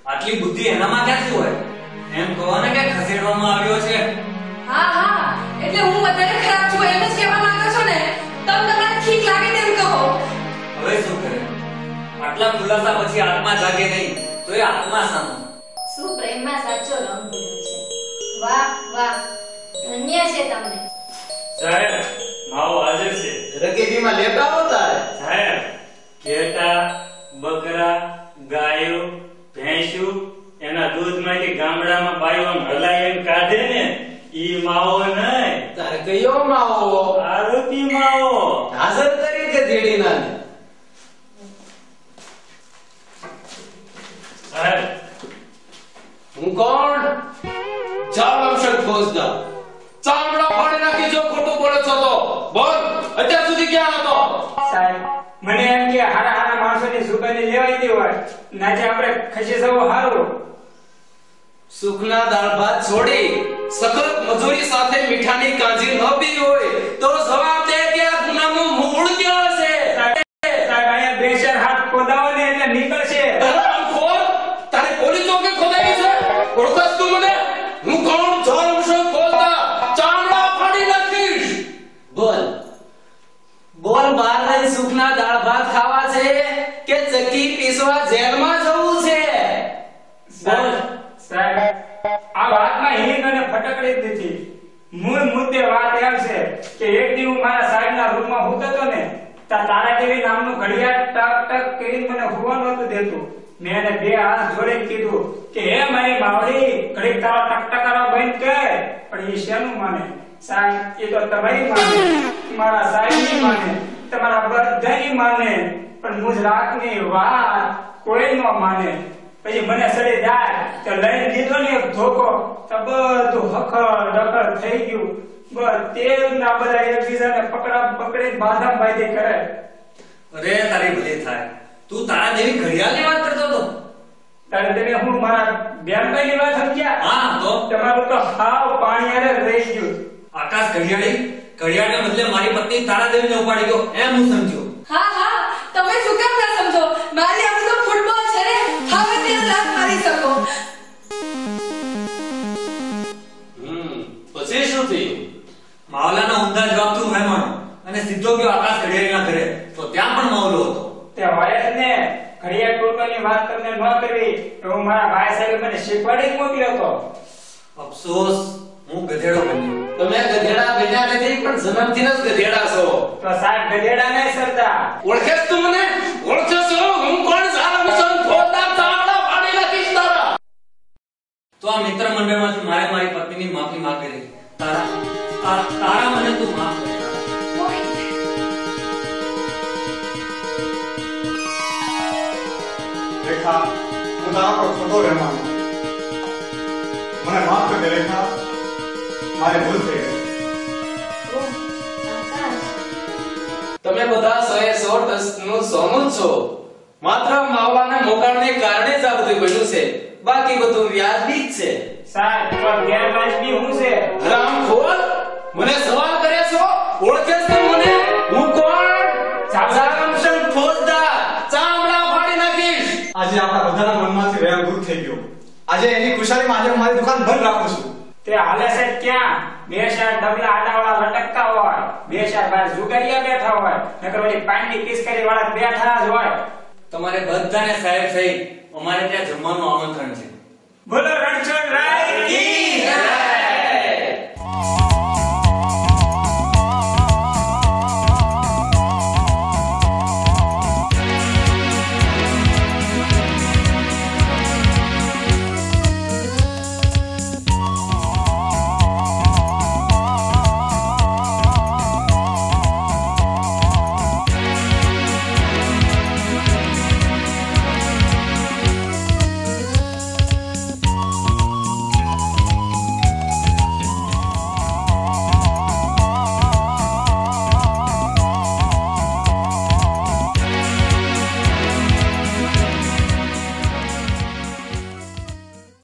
આટલી બુદ્ધિ એનામાં ક્યાંથી હોય? એમ કહોને કે ખસેડવામાં આવ્યો છે. હા હા, એટલે હું વધારે ખરાબ છું એમ જ કહેવા માંગો છો ને? તમને ઠીક લાગે તેમ કહો. હવે શું કરે? આટલા ખુલાસા પછી આત્મા જાગે નહીં તો એ આત્મા સામો. શું પ્રેમમાં સાચો રંગ ભર્યો છે. વાહ વાહ, ધન્ય છે તમને. સાહેબ, માવો હાજર છે. રકેબીમાં લેતા હોતા સાહેબ, ઘેટા, બકરા, ગાયો, ભેંસું એના દૂધમાંથી ગામડામાં બાયો આમ હલાઈને કાઢે ને ઈ માવો નહીં. તારે કયો માવો? આરોપી માવો. હાજર કરી કે દેડીના ને? સાહેબ, હું કોણ? જામશંખ ફોજદાર. ચામડા ફાડી નાખી જો ખોટું બોલે છો તો. બોલ, અત્યાર સુધી ક્યાં હતો? સાહેબ, મને એમ કે હારા માણસોની સુગંધી લેવાઈ ગઈ હોય નાચે આપણે ખસી જવું સારું. સુખના દાળ ભાત છોડી સખત મજૂરી સાથે મીઠાની કાંજી ન પી હોય તો જવાબ દે કે આ ગુનાનું મૂળ ક્યાં છે? સાહેબ અહીંયા બેશર હાથ ખોદાવો ને એટલે નીકળશે. તારી પોલીસ ચોકે ખોદાઈ છે? ઓળખાસ તું મને? હું કોણ જાણું છું? ખોલતા ચામડા ફાડી નાખીશ. બોલ બોલ, બાર રહી સુખના દાળ ભાત ખાવા છે કે ચક્કી પીસવા જેલમાં જવું છે? બોલ. સાહેબ આ વાતમાં હિંગ અને ફટકડી જ નથી. મૂળ મુદ્દે વાત એમ છે કે એક દી હું મારા સાહેબના રૂમમાં સૂતો હતો ને, તારા જેવી નામનું ઘડિયાળ ટક ટક કરીને મને હુવા નહોતું દેતું. મેં એને બે હાથ જોડીને કીધું કે હે મારી માવડી, ઘડીક તારો ટકટકારો બંધ કર. પણ એ શેનું માને? સાહેબ એ તો તમારી માને, મારા સાહેબની માને, તમારા બધાની માને, પણ ગુજરાતની વાત કોઈ ન માને. પછી મને સડી જાય તો લઈને લીધો ને એક ધોકો તો બધું હખર ડખર થઈ ગયું. બસ તેલ ના બધા એકબીજાને પકડી બાંધા બાંધી કરે. અરે તારી ભલી થાય, તું તારા દેવી ઘડિયાળની વાત કરતો હતો? તારે તમે હું મારા બેનભાઈની વાત સમજ્યા? હા તો તમારું તો હાવ પાણી આરે રહી ગયું. આકાશ ઘડિયાળને બદલે મારી પત્ની તારા દેવીને ઉપાડી ગયો એમ હું સમજ્યો. હા હા, તમે શું કેમ ના સમજો? મારી આપણે તો ફૂટબોલ છે ને, હવે તેને લાત મારી શકો. પછી શું થયું? માવલાના ઊંધા જવાબથી હું મહેમાનો અને સીધો ગયો આકાશ ઘડિયાળના ઘરે, તો ત્યાં પણ માવલો હતો. તે હોય જ ને, ઘડિયાળ ટોટલની વાત તમને ન કરવી તો હું મારા ભાઈ સાહેબે મને શીખવાડી મોકલ્યો હતો. અફસોસ, હું ગધેડો બન્યો. તમે ગધેડા બન્યા નથી, પણ જન્મથી જ ગધેડા છો. તો સાહેબ ગધેડા નહીં સરતા. ઓળખે તું મને? ઓળખે છો? હું કોણ? સારા મિશન ખોદા ચામડા ફાડી નાખીશ તારા. તો આ મિત્ર મંડળમાંથી મારે મારી પત્નીની માફી માંગી રહી. તારા મને તું માફ કર. રેખા, હું તારા પર ખોટો રહેવાનો. મને માફ કરી દે રેખા, મારી ભૂલ થઈ ગઈ. તમે બધા 100% નું સહમત છો. માત્ર માવલાના મોકાણને કારણે જ આ બધું બન્યું છે, બાકી બધું વ્યાજબી જ છે. સાહેબ પણ ગેરવાજબી હું છે? રામખોર, મને સવાલ કરે છો? ઓળખે છે મને? હું કોણ? સારાંશન ફોજદાર, ચામડા ફાડી નાખીશ. આજે આપણા બધાના મનમાંથી વહેમ દૂર થઈ ગયો. આજે એની ખુશાલીમાં આજે હું મારી દુકાન બંધ રાખું છું. તે હાલે છે ક્યાં? બે ચાર ડબલા આડાવાળા લટકતા હોય, બે ચાર બાર જુગારિયા બેઠા હોય, નકર ઓલી પાંડી પિસ્કારી વાળા બેઠા જ હોય. તમારે બધાને સાહેબ સહિત અમારે ત્યાં જમવાનું આમંત્રણ છે. બોલો રણછોડ રાય કી જય.